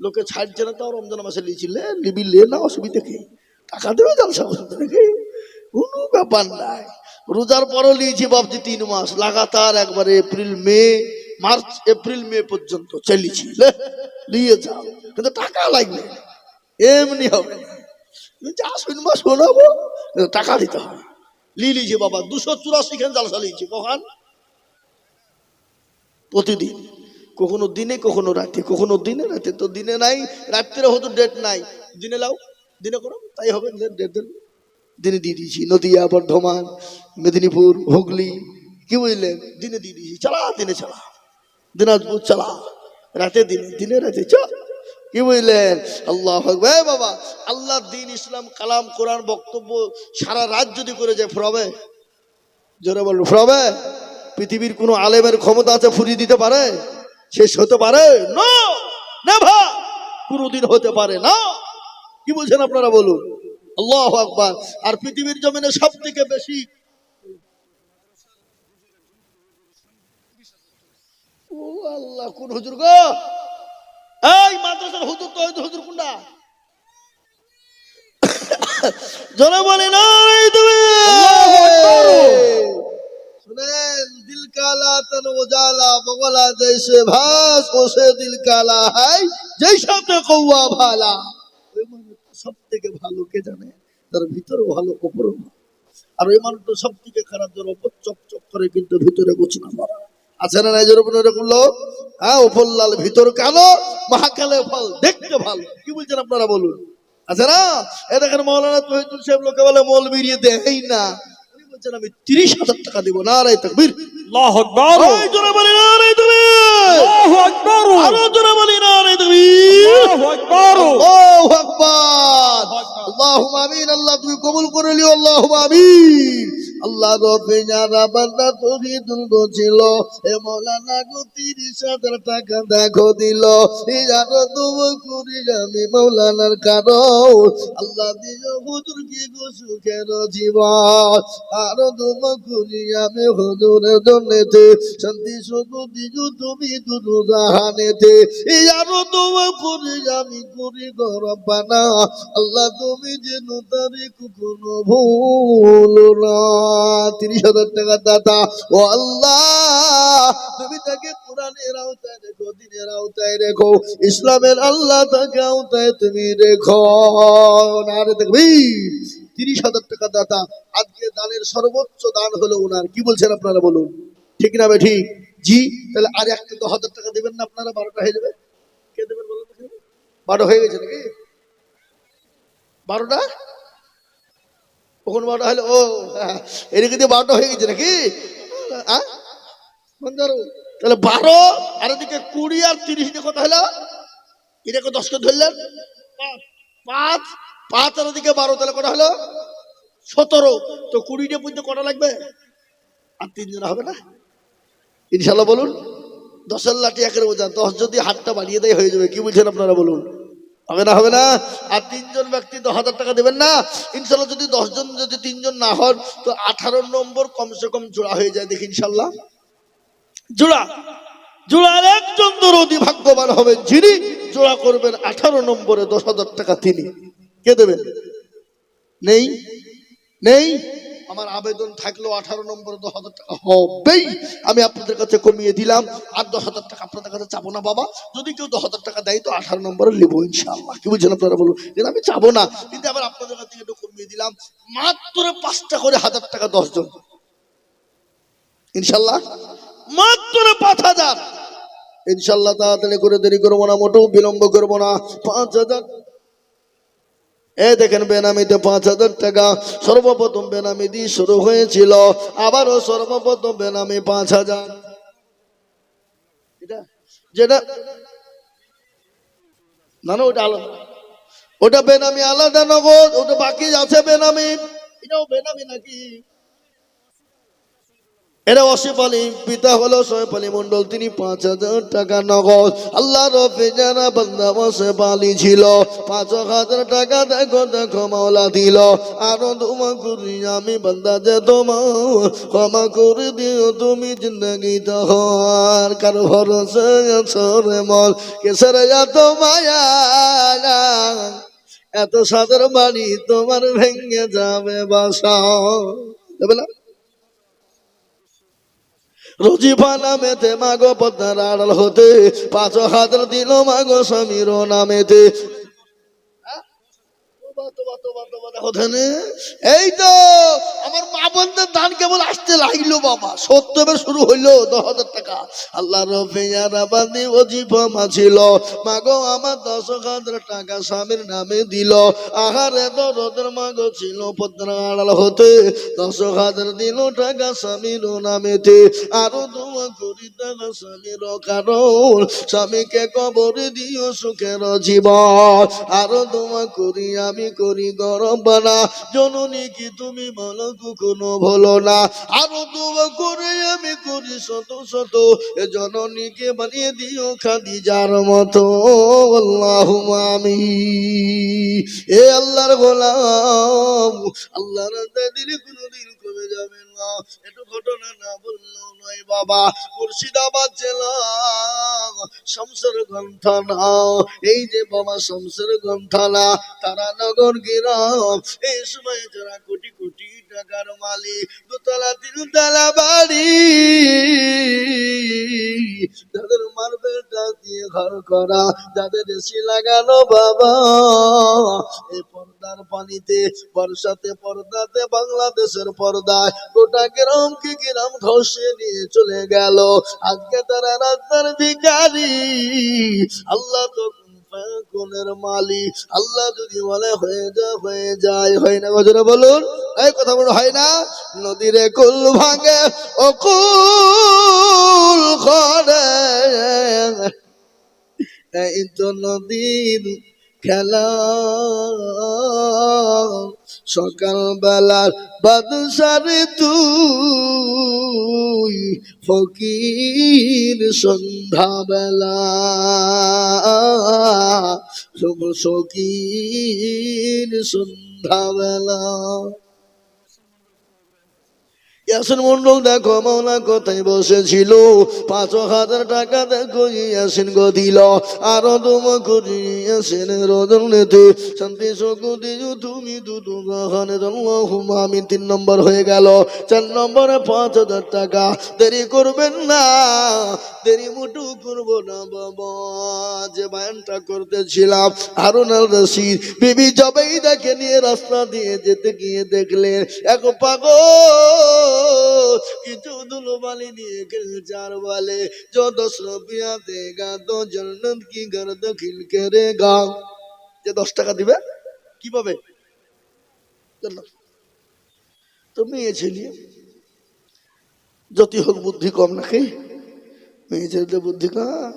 লোকে ছাড়ছে না, তাও রমজান মাসে লিয়েছি। লিবি লে না, অসুবিধা কি, টাকা দেবে জালসা করতে নাকি, কোনো ব্যাপার নাই। রোজার পরও লিয়েছি ভাবছি 3 মাস লাগাতার একবারে, April May, March April May পর্যন্ত চলেছি, নিয়ে যাও, কিন্তু টাকা লাগবে, এমনি হবে না। যা শুনবো শোনাবো, টাকা দিতে হবে। লিয়েছি বাবা 284 খান জালসা লিয়েছি। কখন? প্রতিদিন, কখনো দিনে কখনো রাতে, কখনো দিনে রাতে। তো দিনে নাই, রাত্রে হয়তো ডেট নাই, দিনে লাও, দিনে করো, তাই হবে। ডেট দেন, দিনে দিয়ে দিয়েছি। নদিয়া, বর্ধমান, মেদিনীপুর, হুগলি, কি বুঝলেন, দিনে দিয়ে দিয়েছি। চালা, দিনে চালা, দিনাজপুর চালা, রাতে দিনে, দিনে রাতে চ, কি বুঝলেন? আল্লাহ আকবার বাবা। আল্লাহ দিন, ইসলাম, কালাম, কোরআন, বক্তব্য সারা রাত যদি করে যায় ফুরাবে? জোরে বলুন ফুরাবে? পৃথিবীর কোনো আলেমের ক্ষমতা আছে ফুরিয়ে দিতে পারে, শেষ হতে পারে না, নেভার, কোনোদিন হতে পারে না। কি বলছেন আপনারা বলুন? আল্লাহু আকবার। আর পৃথিবীর জমিনে সব থেকে বেশি, ও আল্লাহ, কোন হুজুর গো? এই মাদ্রাসার হুজুর তো, ওই হুজুর কোনটা? জোরে বলে না তুমি। শুনেন, দিল কালা তন উজালা, বগলা জৈসে ভাস ওসে দিল কালা হাই জৈসা তো কৌয়া ভালা। ওই মানুষটা সব থেকে ভালো কে জানে? তার ভিতরে ভালো, উপরে ভালো। আর ওই মানুষটা সব থেকে খারাপ, যার উপর চকচক করে কিন্তু ভিতরে গোছনা করা। আছে না নাই যেরকম এরকম লোক? হ্যাঁ, উপর লাল ভিতর কালো, মহাকালে ফল দেখতে ভালো। কি বলছেন আপনারা বলুন? আছে না? এ দেখেন মৌলানা তহিদুল সাহেব, লোকে বলে মৌলবি দেই না, উনি বলছেন আমি 30,000 টাকা দিব। নারে তাকবীর, আল্লাহু আকবার, ওই জোরে বলি নারে তাকবীর, আল্লাহু আকবার, আরো জোরে বলি নারে তাকবীর, আল্লাহু আকবার, আল্লাহু আকবার। আল্লাহুম্মা আমিন। আল্লাহ তুমি কবুল করে নিও, আল্লাহুম্মা আমিন। আল্লাহ রবে যারা বান্দা তহিদুল ছিল, এ মৌলানা গো 30,000 টাকা দেখো দিল। এই আরো তুমি করি আমি মৌলানার কারণ, আল্লাহ দিল হুজুর কি গো সুখের জীবন। আরো তুমি করি আমি হুজুরের জন্যতে, শান্তি সুখ দিজু তুমি দুরু জাহানেতে। এই আরো তুমি করি আমি করি গো রব্বানা, আল্লাহ তুমি যেন তারে কখনো ভুলো না। 30,000 টাকা দাতা, ও আল্লাহ তুমি তাকে কোরআনের আওতায় রেখো, দ্বীনের আওতায় রেখো, ইসলামের আল্লাহ তাকে আওতায় তুমি রেখো। নারে তাকবীর। 30,000 টাকা দাতা, আজকে দানের সর্বোচ্চ দান হলো ওনার। কি বলছেন আপনারা বলুন? ঠিক না ভাই? ঠিক। জি, তাহলে আর একটা 10,000 টাকা দেবেন না আপনারা? 12টা হয়ে যাবে। কে দেবেন বলুন? 12 হয়ে গেছে নাকি? 12টা কখন 12টা হলো? ও এদিকে দিয়ে 12টা হয়ে গেছে নাকি? তাহলে 12 আর এদিকে 20 আর 30 দিয়ে কত হলো? এটাকে 10 কে ধরলেন, 5 5 আর এদিকে 12, তাহলে কটা হলো? 17। তো 20 দিয়ে পর্যন্ত কটা লাগবে? আর 3 জন হবে না ইনশাল্লাহ? বলুন। 10-এর লাঠি 1-এর বোঝা, 10 যদি হাতটা বাড়িয়ে দেয় হয়ে যাবে। কি বলছেন আপনারা বলুন? হবে না? হবে না? আর 3 জন ব্যক্তি 10,000 টাকা দেবেন না ইনশাল্লাহ? যদি 10 জন, যদি 3 জন না হন, তো 18 নম্বর কমসে কম জোড়া হয়ে যায়। দেখি ইনশাল্লাহ জোড়া, জোড়ার একজন দরদি ভাগ্যবান হবেন যিনি জোড়া করবেন 18 নম্বরে 10,000 টাকা। তিনি কে দেবেন? নেই? নেই? আমার আবেদন থাকলো 18 নম্বরে 10,000 টাকা হবেই। আমি আপনাদের কাছে কমিয়ে দিলাম, আর 10,000 টাকা আপনাদের কাছে চাবো না বাবা। যদি কেউ 10,000 টাকা দেয় তো 18 নম্বরে নেবো ইনশাআল্লাহ। কি বুঝছেন আপনারা বলুন? কিন্তু আমি চাবো না, কিন্তু আবার আপনাদের কাছে একটু কমিয়ে দিলাম, মাত্র 5টা করে 1,000 টাকা 10 জন ইনশাআল্লাহ, মাত্র 5,000 ইনশাআল্লাহ। তাড়াতাড়ি করে, দেরি করবো না, মোটেও বিলম্ব করবো না। 5,000। এই দেখেন বেনামিতে 5,000 টাকা সর্বপ্রথম বেনামি দিয়ে শুরু হয়েছিল, আবারও সর্বপ্রথম বেনামি 5,000। যেটা না না, ওটা আলাদা, ওটা বেনামি আলাদা নগদ, ওটা বাকি আছে বেনামি। এটাও বেনামি নাকি? এটা অসিফ আলী, পিতা হলো সৈফ আলী মন্ডল, তিনি 5,000 টাকা নগদ। আল্লাহ রফে যারা বান্দা অসিফ আলী ছিল, 5,000 টাকা দেখো দেখো মাওলা দিল। আরো দোয়া করি আমি বান্দা যে তোমার ক্ষমা করে দিও তুমি জিন্দগি তহর, কারো ভরসা আছো রে মন, কেসের এত মায়া, এত সাদের বাড়ি তোমার ভেঙে যাবে বাসা। দেবে না? রোজিফা নামেতে মাগো পদ্মার আড়াল হতে 5,000 দিল মাগো স্বামীর নামেতে। এই তো আমার মা বোনদের দান কেবল আসতে লাগলো বাবা, সত্যবে শুরু হইলো 10,000 টাকা। আল্লাহ রফিয়ারা বান্দি ওজিফা মাছিল, মাগো আমার 10,000 টাকা স্বামীর নামে দিল। আহারে দরদের মাগো ছিল পদ্মার আড়াল হতে, 10,000 দিল টাকা স্বামীর নামেতে। আরো দোয়া করি টাকা স্বামীর কারণ, স্বামীকে কবর দিও সুখের জীবন। আরো দোয়া করি আমি করি গরবানা, জননী কি তুমি বলো কখনো ভুলো না, আরো দোয়া করে আমি করি শত শত, এ জননীকে বানিয়ে দিও খাদিজার মতো। আল্লাহুম্মা আমিন। এ আল্লাহর গোলাম, আল্লাহর দিলে কোনোদিন কমে যাবে না। একটু ঘটনা না বললেও নয় বাবা, মুর্শিদাবাদ জেলা শামসেরগঞ্জ থানা, এই যে বাবা শামসেরগঞ্জ থানা তারানগর গ্রাম, এই সময় যারা কোটি কোটি টাকার মালিক, দোতলা তিনতলা বাড়ি, যাদের মার্বেলটা দিয়ে ঘর করা, যাদের এসি লাগানো বাবা, এই পর্দার পানিতে বর্ষাতে পর্দাতে বাংলাদেশের পর্দায় গোটা গ্রামকে গ্রাম ধসে নিয়ে চলে গেল। আজকে তারা রাস্তার ভিখারি। আল্লাহ তো কোনের মালিক, আল্লাহ যদি বলে হয়ে যায়, হয় না? গজরে বলুন, এই কথা বড় হয় না? নদীরে কুল ভাঙে ও কুল করে, এই তো নদীর খেলা। সকাল বেলার বাদশারে তুই, ফকির সন্ধ্যা বেলা, ফকির সন্ধ্যা বেলা। ইয়াসিন মন্ডল দেখো মৌলা কোথায় বসেছিল, ৫,০০০ টাকা দেখো ইয়াসিন গো দিল, আরো তুম করি ইয়াসিন রজনীতে শান্তি শকুতি তুমি দুদু গানে আল্লাহুম্মা আমিন। ৩ নম্বর হয়ে গেল। ৪ নম্বরে ৫,০০০ টাকা। দেরি করবেন না, দেরি মুটু করবো না বাবা। যে বায়ানটা করতেছিলাম, হারুন আল রশিদ বিবি জবেই দেখে নিয়ে রাস্তা দিয়ে যেতে গিয়ে দেখলেন এক পাগল কিছু ধুলোবালি নিয়ে খেলছে, আর বলে जो 10 रुपया देगा तो जन्नत की घर दाखिल करेगा। যে 10 টাকা দিবে কি পাবে? জান্নাত। তো মেয়ে ছেলে যতই হোক বুদ্ধি কম নাকি? মেয়ে ছেলেদের বুদ্ধি কম,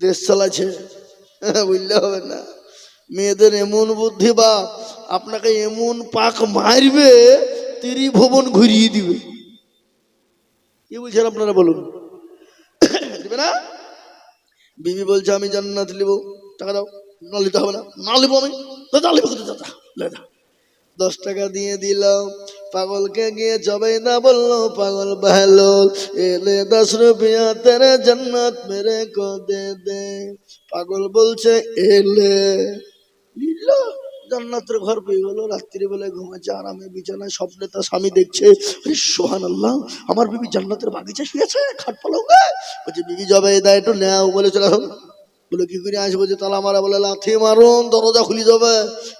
দেশ চালাচ্ছে, বুঝলে হবে না। মেয়েদের এমন বুদ্ধি, বাপ আপনাকে এমন পাক মারবে, ত্রিভুবন ঘুরিয়ে দিবে। কি বলছেন আপনারা বলুন? দিবে না? বিবি বলছে আমি জান্নাত নিব, টাকা দাও। না নিতে হবে না, না নিব আমি, দাদা নিব, দাদা 10 টাকা দিয়ে দিল। পাগলকে গিয়ে জবাই না বললো, পাগল বহলো এলে 10 रुपया तेरे जन्नत मेरे को दे दे। পাগল বলছে এলে নিল, জান্নাতের ঘর পেয়ে গেল। রাত্রি বেলায় ঘুমাচ্ছে আরামে বিছানায়, স্বপ্নে তার স্বামী দেখছে, আরে সুবহানাল্লাহ, আমার বিবি জান্নাতের বাগিচা শুয়েছে, খাট পালঙ্গে। বলছে বিবি জবাই দেয়, একটু নেও। বলে চলে আসুন। বলে কি করে আসবো? যে তালা মারা। বলে লাথি মারুন, দরজা খুলে যাবে।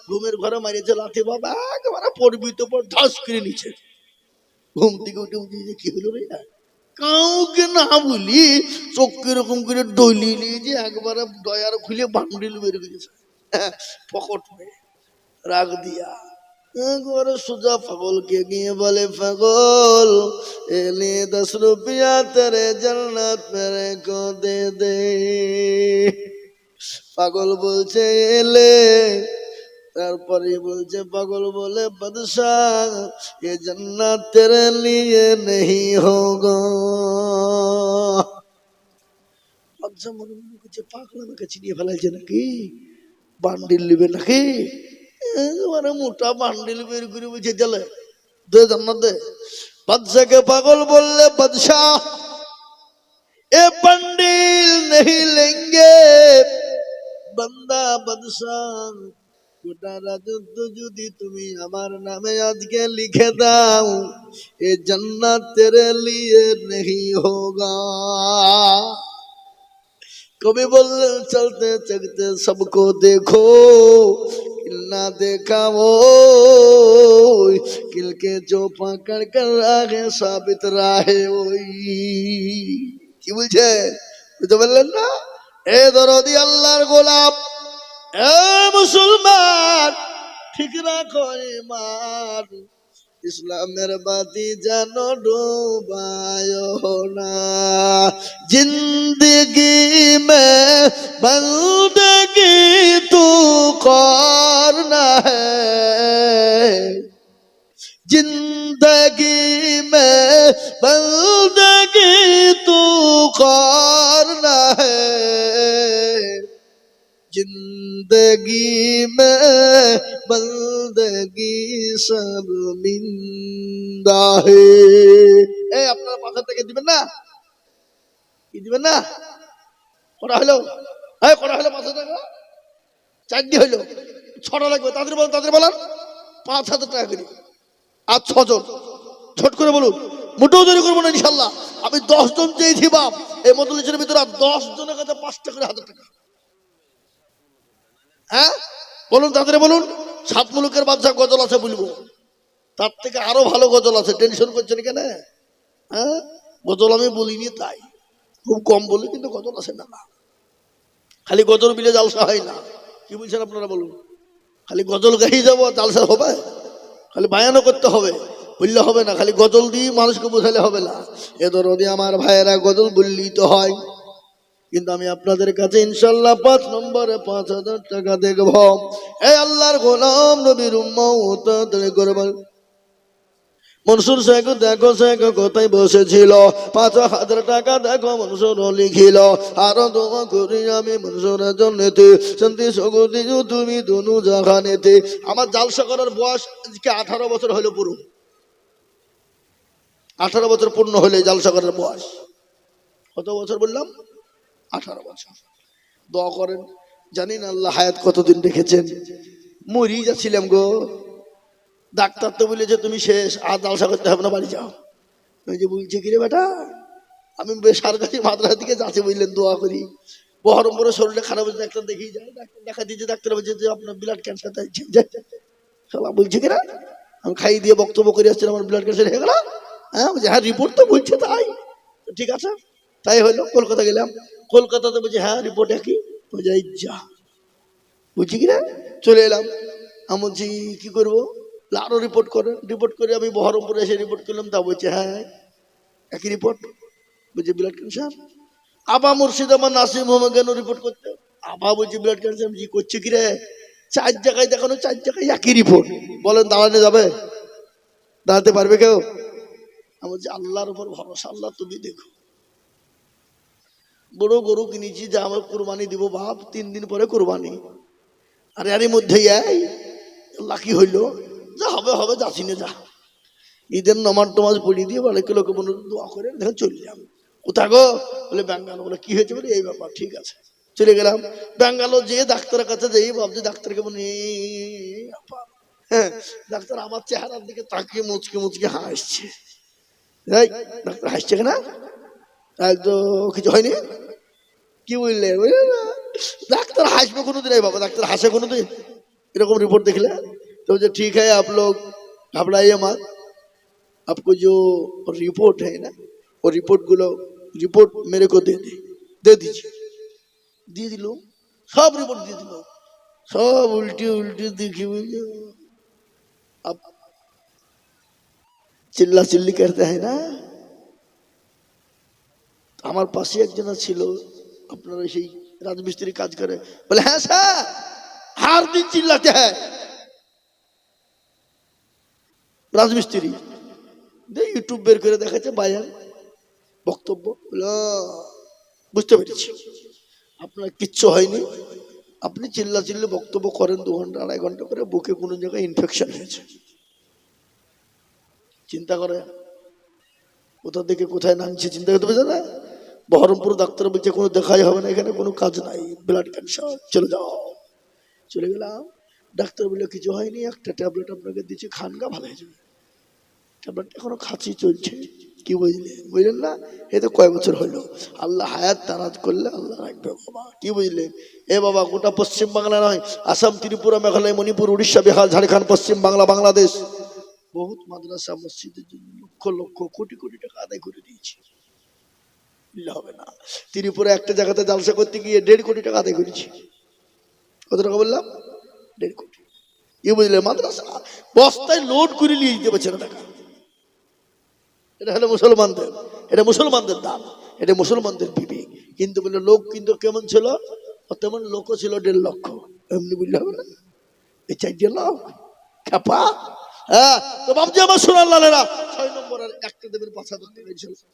ঘুমের ঘরে মারিয়েছে লাথি, বাবা একেবারে পড়বি তো পর, ধাস করে নিচে। ঘুম থেকে উঠে উঠে কি হলো রে, কাউকে না বলি চোখ কিরকম করে ডলি নিয়ে যে একবারে দয়ার খুলে বান্ডিল বের গেছে পকট হয়ে রাগ দিয়া। একবারে সোজা পাগলকে গিয়ে বলে, পাগল এলে 10 रुपया तेरे जन्नत मेरे को दे दे। পাগল বলছে এলে। তারপরে বলছে পাগল বলে, বাদশাহ ये जन्नत तेरे लिए नहीं होगा। বাদশাহ মনে মনে করছে পাগল আমাকে চিনিয়ে ফেলাইছে নাকি, বান্ডিল নিবে নাকি? মানে মোটা বান্ডিল বের করে বলছে চলে দে জান্নাত দে। বাদশাহকে পাগল বললে, বাদশাহ এ বান্ডিল नहीं लेंगे। বান্দা বাদশাহ গোটা রাজত্ব যদি তুমি আমার নামে আজকে লিখে দাও, এ জান্নাত তেরে লিয়ে नहीं होगा। कभी बोले चलते चलते सबको देखो, किल ना देखा वो किल के जो पकड़ कर आगे साबित राहे वही। কি বলছে? বুঝতে পারলেন না? এ দরদি আল্লাহর গোলাম, এ মুসলমান, ঠিক রাখো ঈমান, ইসলামের বাতি যেন ডুবায় না। জিন্দগি মে বন্দগি তু करना है जिंदगी में बंदगी तू करना है जिंदगी में बंदगी शर्मिंदा है ए আপনারা পাথর থেকে দিবেন না কি দিবেন না করা হলো এই করা হলো পাথর টাকা চারটি হলো ছটা লাগবে তাদের বলেন 5,000 টাকা করে আর 6 জন ছোট করে বলুন মোটেও দেরি করবো না ইনশাআল্লাহ আমি 10 জন চেয়েছি বাপ এই মজলিসের ভিতরে 10 জনের কাছে 5 টাকা করে 1000 টাকা হ্যাঁ বলুন তাদের বলুন সাত মুলুকের বাদশা গজল আছে বলবো তার থেকে আরো ভালো গজল আছে টেনশন করছেন কেন হ্যাঁ গজল আমি বলিনি তাই খুব কম বলি কিন্তু গজল আছে না খালি গজল বিলে জালসা হয় না কি বলছেন আপনারা বলুন খালি গজল গাই যাবো জালসা হবে খালি বায়ানও করতে হবে বললে হবে না খালি গজল দিয়ে মানুষকে বোঝালে হবে না এ দরদি আমার ভাইয়েরা গজল বললেই তো হয় কিন্তু আমি আপনাদের কাছে ইনশাআল্লাহ 5 নম্বরে 5,000 টাকা দেখব এই আল্লাহর গোলাম নবীর উম্মত তাদের করবেন মনসুর শেখ দেখো শেখ কোথায় বসেছিল 5,000 টাকা দেখো মনসুর লিখিল আরো দোয়া করি আমি মনসুরের জন্যতে শান্তি সুগতি তুমি দুনু জাহানেতে আমার জালসা করার বয়স আজকে 18 বছর হলো পুরো 18 বছর পূর্ণ হলে জালসা করার বয়স কত বছর বললাম 18 বছর দোয়া করেন জানি না আল্লাহ হায়াত কতদিন রেখেছেন মরি যাচ্ছিলাম গো ডাক্তার তো বলেছে তুমি শেষ আর জালসা করতে হবে না বাড়ি যাও ওই যে বলছে কিরে বেটা আমি সরকারি মাদ্রাসা থেকে যাচ্ছি বুঝলেন দোয়া করি বহরমপুরে শরীরে খারাপ হয়েছে ডাক্তার দেখেই যায় ডাক্তার দেখা দিয়েছে ডাক্তার বলছে যে আপনার ব্লাড ক্যান্সার শালা বলছে কিনা আমি খাইয়ে দিয়ে বক্তব্য করে আসছিলাম আমার ব্লাড ক্যান্সার হয়ে গেল হ্যাঁ বলছে হ্যাঁ রিপোর্ট তো বলছে তাই ঠিক আছে তাই হলো কলকাতা গেলাম কলকাতাতে বলছে হ্যাঁ রিপোর্ট একই যাই যা বুঝছি কিনা চলে এলাম আমি বলছি কি করবো আরো রিপোর্ট করে আমি বহরমপুরে এসে রিপোর্ট করলাম তা বলছে হ্যাঁ একই রিপোর্ট বলছে ব্লাড ক্যান্সার আবা মুর্শিদাবাদ নাসিম হোমে কেন রিপোর্ট করতে আবা বলছে ব্লাড ক্যান্সার জি করছে কি রে 4 জায়গায় দেখানো 4 জায়গায় একই রিপোর্ট বলেন দাঁড়ানো যাবে দাঁড়াতে পারবে কেউ আমি বলছি আল্লাহর উপর ভরসা আল্লাহ তুমি দেখো বড় গরু কিনেছি যা আমার কুরবানি দিব বাপ 3 দিন পরে কুরবানি আর এরই মধ্যে লাকি হইলো যা হবে হবে যাচ্ছি না যা ঈদের নামাজ টামাজ পড়িয়ে দিয়ে বলে লোকে বন্ধু দোয়া করে দেখেন চলে যাম কোথা গো বলে ব্যাঙ্গালোর বলে কি হয়েছে বলে এই ব্যাপার ঠিক আছে চলে গেলাম ব্যাঙ্গালোর যেয়ে ডাক্তারের কাছে যেই ভাবছি ডাক্তারকে বলি হ্যাঁ ডাক্তার আমার চেহারার দিকে তাকিয়ে মুচকে হাসছে ডাক্তার হাসছে কেনা একদম কিছু হয়নি কি বললে ডাক্তার হাসবে কোনোদিন এই বাবা ডাক্তার হাসে কোনোদিন এরকম रिपोर्ट देखले तो जो ठीक है आप लोग घबराइए मत आपको जो रिपोर्ट है ना वो रिपोर्ट मेरे को दे दीजिए দিয়ে দিল सब रिपोर्ट দিয়ে দিল सब उल्टी देखी अब चिल्ला चिल्ली करते हैं ना আমার পাশে একজন ছিল আপনারা সেই রাজমিস্ত্রি কাজ করে বলে হ্যাঁ স্যার हर दिन चिल्लाते हैं राजमिस्त्री यूट्यूब बेर करे देखाচ্ছে বায়ান বক্তব্য বুঝতে পেরেছি আপনার কিচ্ছু হয়নি আপনি চিল্লাচিল্লি বক্তব্য করেন 2 ঘন্টা 2.5 ঘন্টা করে বুকে কোনো জায়গায় ইনফেকশন হয়েছে চিন্তা করে কোথা থেকে কোথায় নামছে চিন্তা করতে পারছেন না বহরমপুর ডাক্তার বলছে কোনো দেখাই হবে না এখানে কোনো কাজ নাই ব্লাড ক্যান্সার চলে যাও চলে গেলাম ডাক্তার বললো কিছু হয়নি একটা ট্যাবলেট আপনাকে দিচ্ছি খান গা ভালো হয়ে যাবে ট্যাবলেট এখনো খাচ্ছি চলছে কি বুঝলেন না এই তো কয় বছর হলো আল্লাহ হায়াত দারাজ করলে আল্লাহ রাখবে বাবা কি বুঝলেন এ বাবা গোটা পশ্চিম বাংলা নয় আসাম ত্রিপুরা মেঘালয় মণিপুর উড়িষ্যা বিহার ঝাড়খণ্ড পশ্চিম বাংলা বাংলাদেশ বহুত মাদ্রাসা মসজিদের জন্য লক্ষ লক্ষ কোটি কোটি টাকা আদায় করে দিয়েছি হবে না ত্রিপুরা একটা জায়গাতে জালসা করতে গিয়ে 1.5 কোটি টাকা আদায় করেছি কত টাকা বললাম 1.5 কোটি কি বুঝলেন মাদ্রাসা বস্তায় লোড করে নিয়ে যেতে পারছে না টাকা এটা হলো মুসলমানদের দাম এটা মুসলমানদের বিবেক কিন্তু বলে লোক কিন্তু কেমন ছিল তেমন লোকও ছিল 1.5 লক্ষ এমনি বললে হবে না, এই চারটে লোক খেপা। হ্যাঁ, তো বাবজি আমার সোনার লালেরা 6 নম্বর আর একটা দেবেন 5,000 টাকা ইনশাআল্লাহ।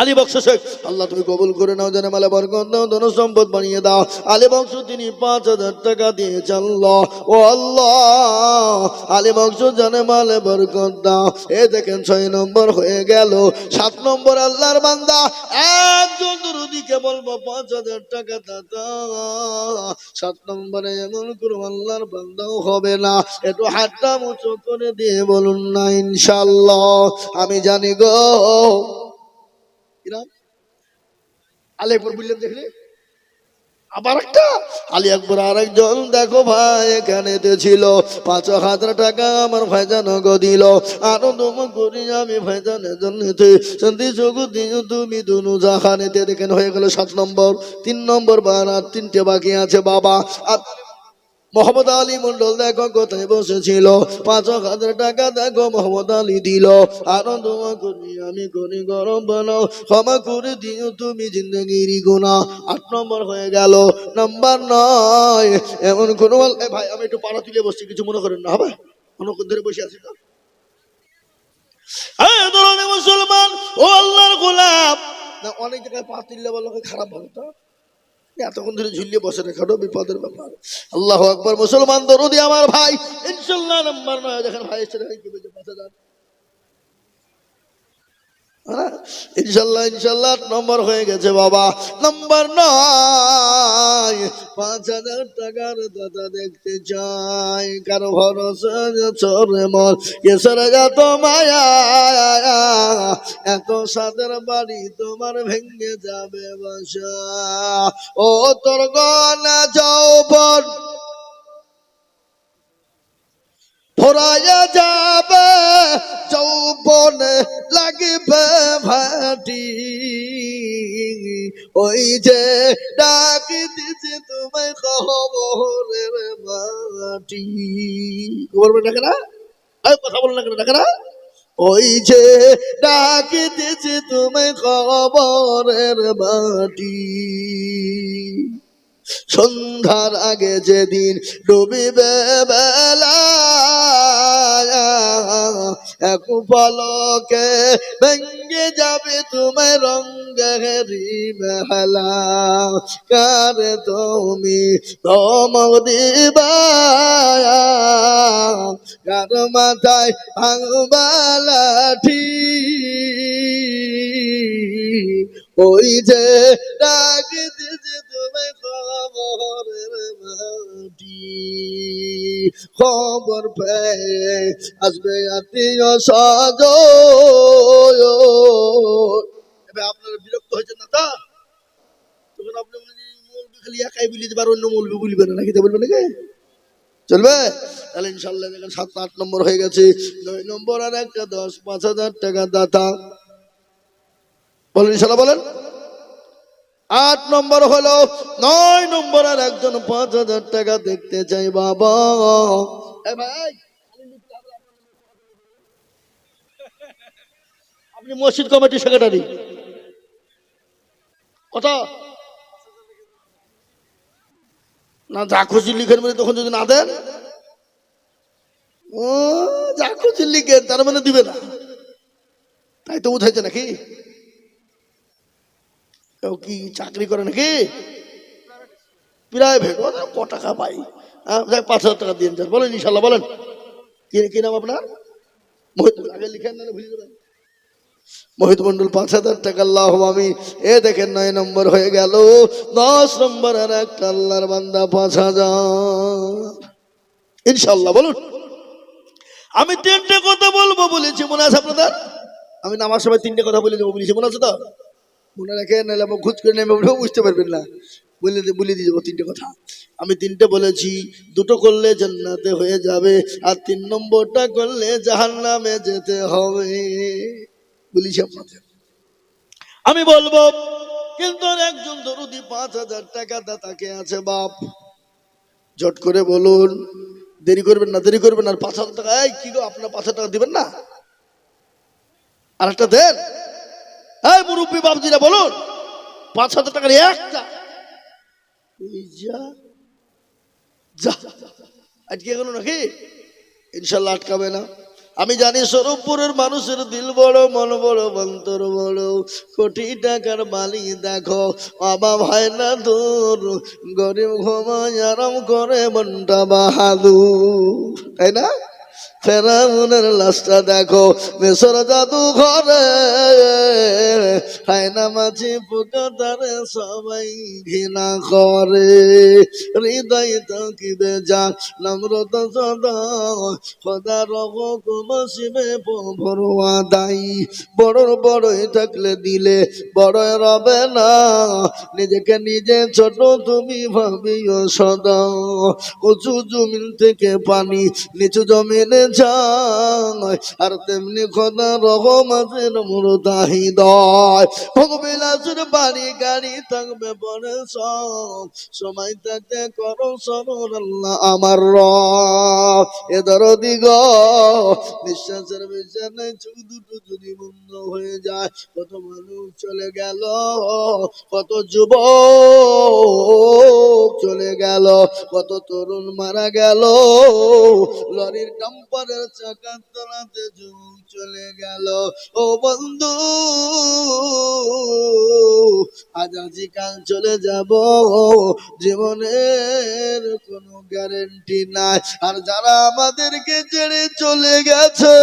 আলী বক্স শেখ, আল্লাহ তুমি কবুল করে নাও, জানে মালে বরকত দাও, ধন সম্পদ বানিয়ে দাও। আলী বক্স তিনি 5,000 টাকা দিয়েছেন আল্লাহ। ও আল্লাহ, আলী বক্স জানে মালে বরকত দাও। এই দেখেন 6 নম্বর হয়ে গেল। 7 নম্বর আল্লাহর বান্দা একজন দুরুদিকে বলবো 5,000 টাকা দাদা। 7 নম্বরে এমন কোনো আল্লাহর বান্দাও হবে না, একটু হাতটা মুচো করে দিয়ে বলুন না ইনশাআল্লাহ। আমি জানি গো আলী আকবর বললেন, দেখলে আবার একটা আলী আকবর আর একজন দেখো ভাই এখানে ছিল। 5,000 টাকা আমার ভাইজান দিল। আনন্দ করি আমি ভাইজানের জন্য শান্তি জগৎ দিও তুমি দুনু জাহানেতে। দেখেন হয়ে গেল 7 নম্বর। 3 নম্বর বার আর 3টে বাকি আছে বাবা। আর মোহাম্মদ আলী মন্ডল দেখো কোথায় বসেছিল। 5,000 টাকা দেখো মোহাম্মদ আলী দিল। আনন্দ করি আমি করি গরম বানাও, ক্ষমা করে দিও তুমি জিন্দগির গুনাহ। 8 নম্বর হয়ে গেল। নাম্বার 9 এমন কোন ভাই, আমি একটু পাড়া তুলে বসছি, কিছু মনে করেন না, হবে অনেকক্ষণ ধরে বসে আছি তো। মুসলমান ও আল্লাহর গোলাম, না অনেক জায়গায় পা তুললে বলো খারাপ হবে তো, এতক্ষণ ধরে ঝুলিয়ে বসে রেখানো বিপদের ব্যাপার। আল্লাহু আকবার। মুসলমান দরদি আমার ভাই, ইনশাআল্লাহ নাম্বার 9 দেখেন ভাই এসে দেখেন কি বলছে 5,000। ইনশাআল্লাহ ইনশাআল্লাহ 8 নম্বর হয়ে গেছে বাবা। নাম্বার 9 5,000 টাকার দাদা দেখতে চাই, কারো ভরসা চরে মন কেসরে এত মায়া, এত সাদের বাড়ি তোমার ভেঙে যাবে বাসা। ও তোর গনা যৌবন ফুরাইয়া যাবে, যৌবনে লাগবে ভাটি। ওই যে ডাক দিছে তোমায় খবরের মাটি। খবর ডাকে না, কথা বল না কেন ডাকে না? ওই যে ডাক দিছে তোমায় খবরের মাটি। সন্ধ্যার আগে যেদিন ডুবিবে বেলা, এক পলকে ভেঙ্গে যাবে তোমার রঙ্গেরি মেলা। কারে তুমি ধমক দিবা, কার মাথায় ভাঙবা লাঠি। ওই যে ডাক দিছে তুমি খবরের মাটি। খবর পেয়ে আসবে আত্মীয় স্বজন। এবার আপনারা বিরক্ত হয়েছেন না তো? তখন আপনি মৌলবি খালি একাই বলে দিবার, অন্য মৌলবি বলবেন না, কি বলবেন নাকি? চলবে? তাহলে ইনশাল্লাহ দেখেন 7 8 নম্বর হয়ে গেছে। 9 নম্বর আর একটা 10 5,000 টাকা দাতা বলেন ইনশাল্লাহ বলেন। 8 নম্বর হলো। 9 নম্বর আর একজন 5,000 টাকা দেখতে চাই বাবা। ভাই আপনি মসজিদ কমিটির সেক্রেটারি, কত না যা খুশি লিখেন মানে, তখন যদি না দেন ও যা খুশি লিখেন তার মানে দিবে না, তাই তো উঠাইছে নাকি? কেউ কি চাকরি করে নাকি প্রাইভেট? ক টাকা পাই? 5,000 টাকা দিয়ে বলেন ইনশাল্লাহ বলেন। কি নাম আপনার? মোহিত, আগে লিখেন না ভুলে যাবেন। মোহিত মন্ডল 5,000 টাকা। আল্লাহ আমি এ দেখেন 9 নম্বর হয়ে গেল। 10 নম্বর আর একটা আল্লাহর বান্দা 5,000 ইনশাল্লাহ বলুন। আমি 3টে কথা বলবো বলেছি, মনে আছে আপনাদের? আমি নামার সময় 3টে কথা বলে দেবো বলেছি, মনে আছে তো? মনে রাখেন, নাহলে আমার খুঁজ করে নেমে বুঝতে পারবেন না। বলে দিয়ে যাবো 3টে কথা। আমি 3টে বলেছি, 2টো করলে জান্নাতে হয়ে যাবে, আর 3 নম্বরটা করলে জাহান্নামে যেতে হবে বলেছি আপনাদের। আমি বলবো, কিন্তু একজন দরুদি 5,000 টাকা দাতাকে আছে বাপ, জট করে বলুন, দেরি করবেন না, দেরি করবেন না। 5,000 টাকা, এই কি গো আপনার 5,000 টাকা দিবেন না? আর একটা দেন। এই মুরব্বী বাবজিরা বলুন, 5,000 টাকার একটা যা আটকে গেল নাকি? ইনশাল্লাহ আটকাবে না। আমি জানি স্বরূপপুরের মানুষের দিল বড়, মন বড়, অন্তর বড়। কোটি টাকার মালিক দেখো, বাবা ভাই না দূর, গরিব ঘুমায় আরাম করে মনটা বাহাদুর, তাই না? ফেরাউনের লাশটা দেখো মেসর জাদু ঘরে, হায়না মাছি পোকা তারে সবাই ঘৃণা করে। হৃদয় তকিবে যা নম্রত সদা, খোদার হুকুম শিবে পরোয়া দায়ী। বড় বড়ই থাকলে দিলে বড়ই রবে না, নিজেকে নিজে ছোট তুমি ভাবিও সদা। উঁচু জমিন থেকে পানি নিচু জমিনে যায়, আর তেমনি খোদা রহমতের মুরতাহিদয়। ভোগবিলাসের বাড়ি গাড়ি থাকবে পরে সব, সময় থাকতে করো সবর আল্লাহ আমার রব। এ দরদি গো, নিঃশ্বাসের বিছানে চোখ দুটো যদি বন্ধ হয়ে যায়, কত মানুষ চলে গেল, কত যুবক চলে গেল, কত তরুণ মারা গেল, লরির ডাম্পারের চাকার তলাতে যুবক চলে গেল। ও বন্ধু, আজ আজি কাল চলে যাব, জীবনের কোনো গ্যারেন্টি নাই। আর যারা আমাদেরকে ছেড়ে চলে গেছে,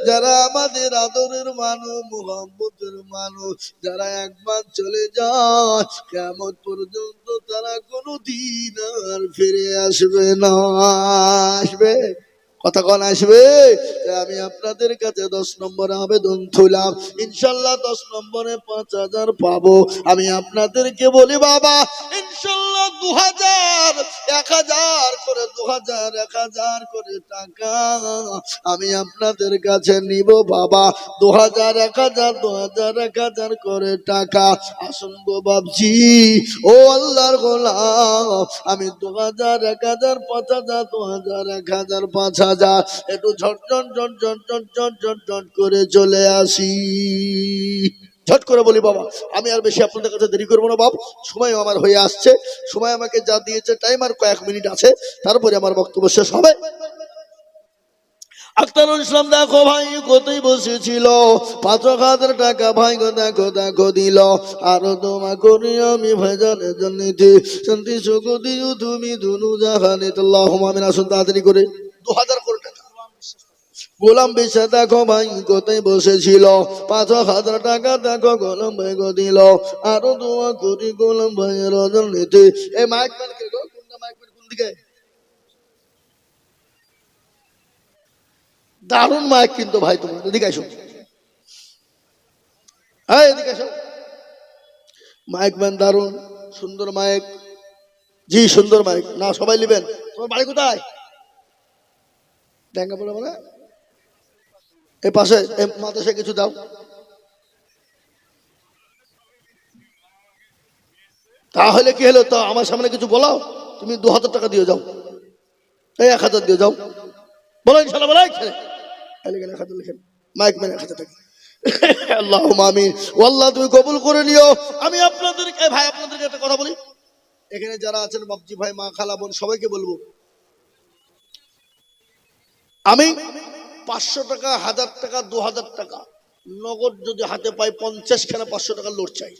যারা আমাদের আদরের মানুষ, মুহাম্মতের মানুষ, যারা একবার চলে যায়, কিয়ামত পর্যন্ত তারা কোনোদিন আর ফিরে আসবে না। আসবে? কথা কোন আসবে? আমি আপনাদের কাছে 10 নম্বরে আবেদন তুলাম, ইনশাল্লাহ 10 নম্বরে 5,000 পাবো। আমি আপনাদেরকে বলি বাবা, ইনশাল্লাহ 2,000 1,000 করে 2,000 1,000 করে টাকা আমি আপনাদের কাছে নিব বাবা। 2,000 1,000 2,000 1,000 করে টাকা। আসুন গো বাবজি, ও আল্লাহর গোলাম, আমি 2,000 1,000 5,000 2,000 1,000 5,000 একটু ঝটঝট ঝটঝট ঝটঝট ঝটঝট করে চলে আসি। ঝট করে বলি বাবা, আমি আর বেশি আপনাদের কাছে দেরি করবো না বাপ, সময় আমার হয়ে আসছে। সময় আমাকে যা দিয়েছে টাইম, আর কয়েক মিনিট আছে, তারপরে আমার বক্তব্য শেষ হবে। আখতারুল ইসলাম দেখো ভাই কোথায় বসেছিল, 5,000 টাকা ভাই গো দেখো দেখো দিল। আরো তোমা করি আমি ভাইজানের জন্যে শান্তি সুখ দিও তুমি দুনু জাহানে। আল্লাহুম্মা আমিন। আসুন তাড়াতাড়ি করে 2,000 করে টাকা। গোলাম বেশা দেখো ভাই কোথায় বসেছিল, 5,000 টাকা দেখো গোলাম ভাই গো দিল। আরো দোয়া করি গোলাম ভাইয়ের জন্যে। এই মাইক ম্যান কে গো? কোনটা মাইক ম্যান? কোন দিকে? দারুণ মাইক কিন্তু ভাই, তোমার এদিকে আসো, হ্যাঁ এদিকে আসো। মাইক ম্যান দারুণ সুন্দর মাইক, জি সুন্দর মাইক। না সবাই নেবেন। তোমার বাড়ি কোথায়? ড্যাঙ্গা পড়ে মানে এই পাশে মাদ্রাসায় কিছু দাও। তাহলে কি হলো? তা আমার সামনে কিছু বলাও। তুমি 2,000 টাকা দিয়ে যাও, এই 1,000 দিয়ে যাও, বলো ইনশাল্লাহ, বলো ছেলে লিখেন 1,000 লিখেন, মাইক ম্যান 1,000 টাকা। আল্লাহুম্মা আমিন। ও আল্লাহ তুমি কবুল করে নিও। আমি আপনাদেরকে ভাই আপনাদেরকে একটা কথা বলি, এখানে যারা আছেন বাপজি ভাই মা খালা বোন সবাইকে বলবো, আমি 500 টাকা 1,000 টাকা 2,000 টাকা নগদ যদি হাতে পাই, 50 খানা 500 টাকার লোড চাই।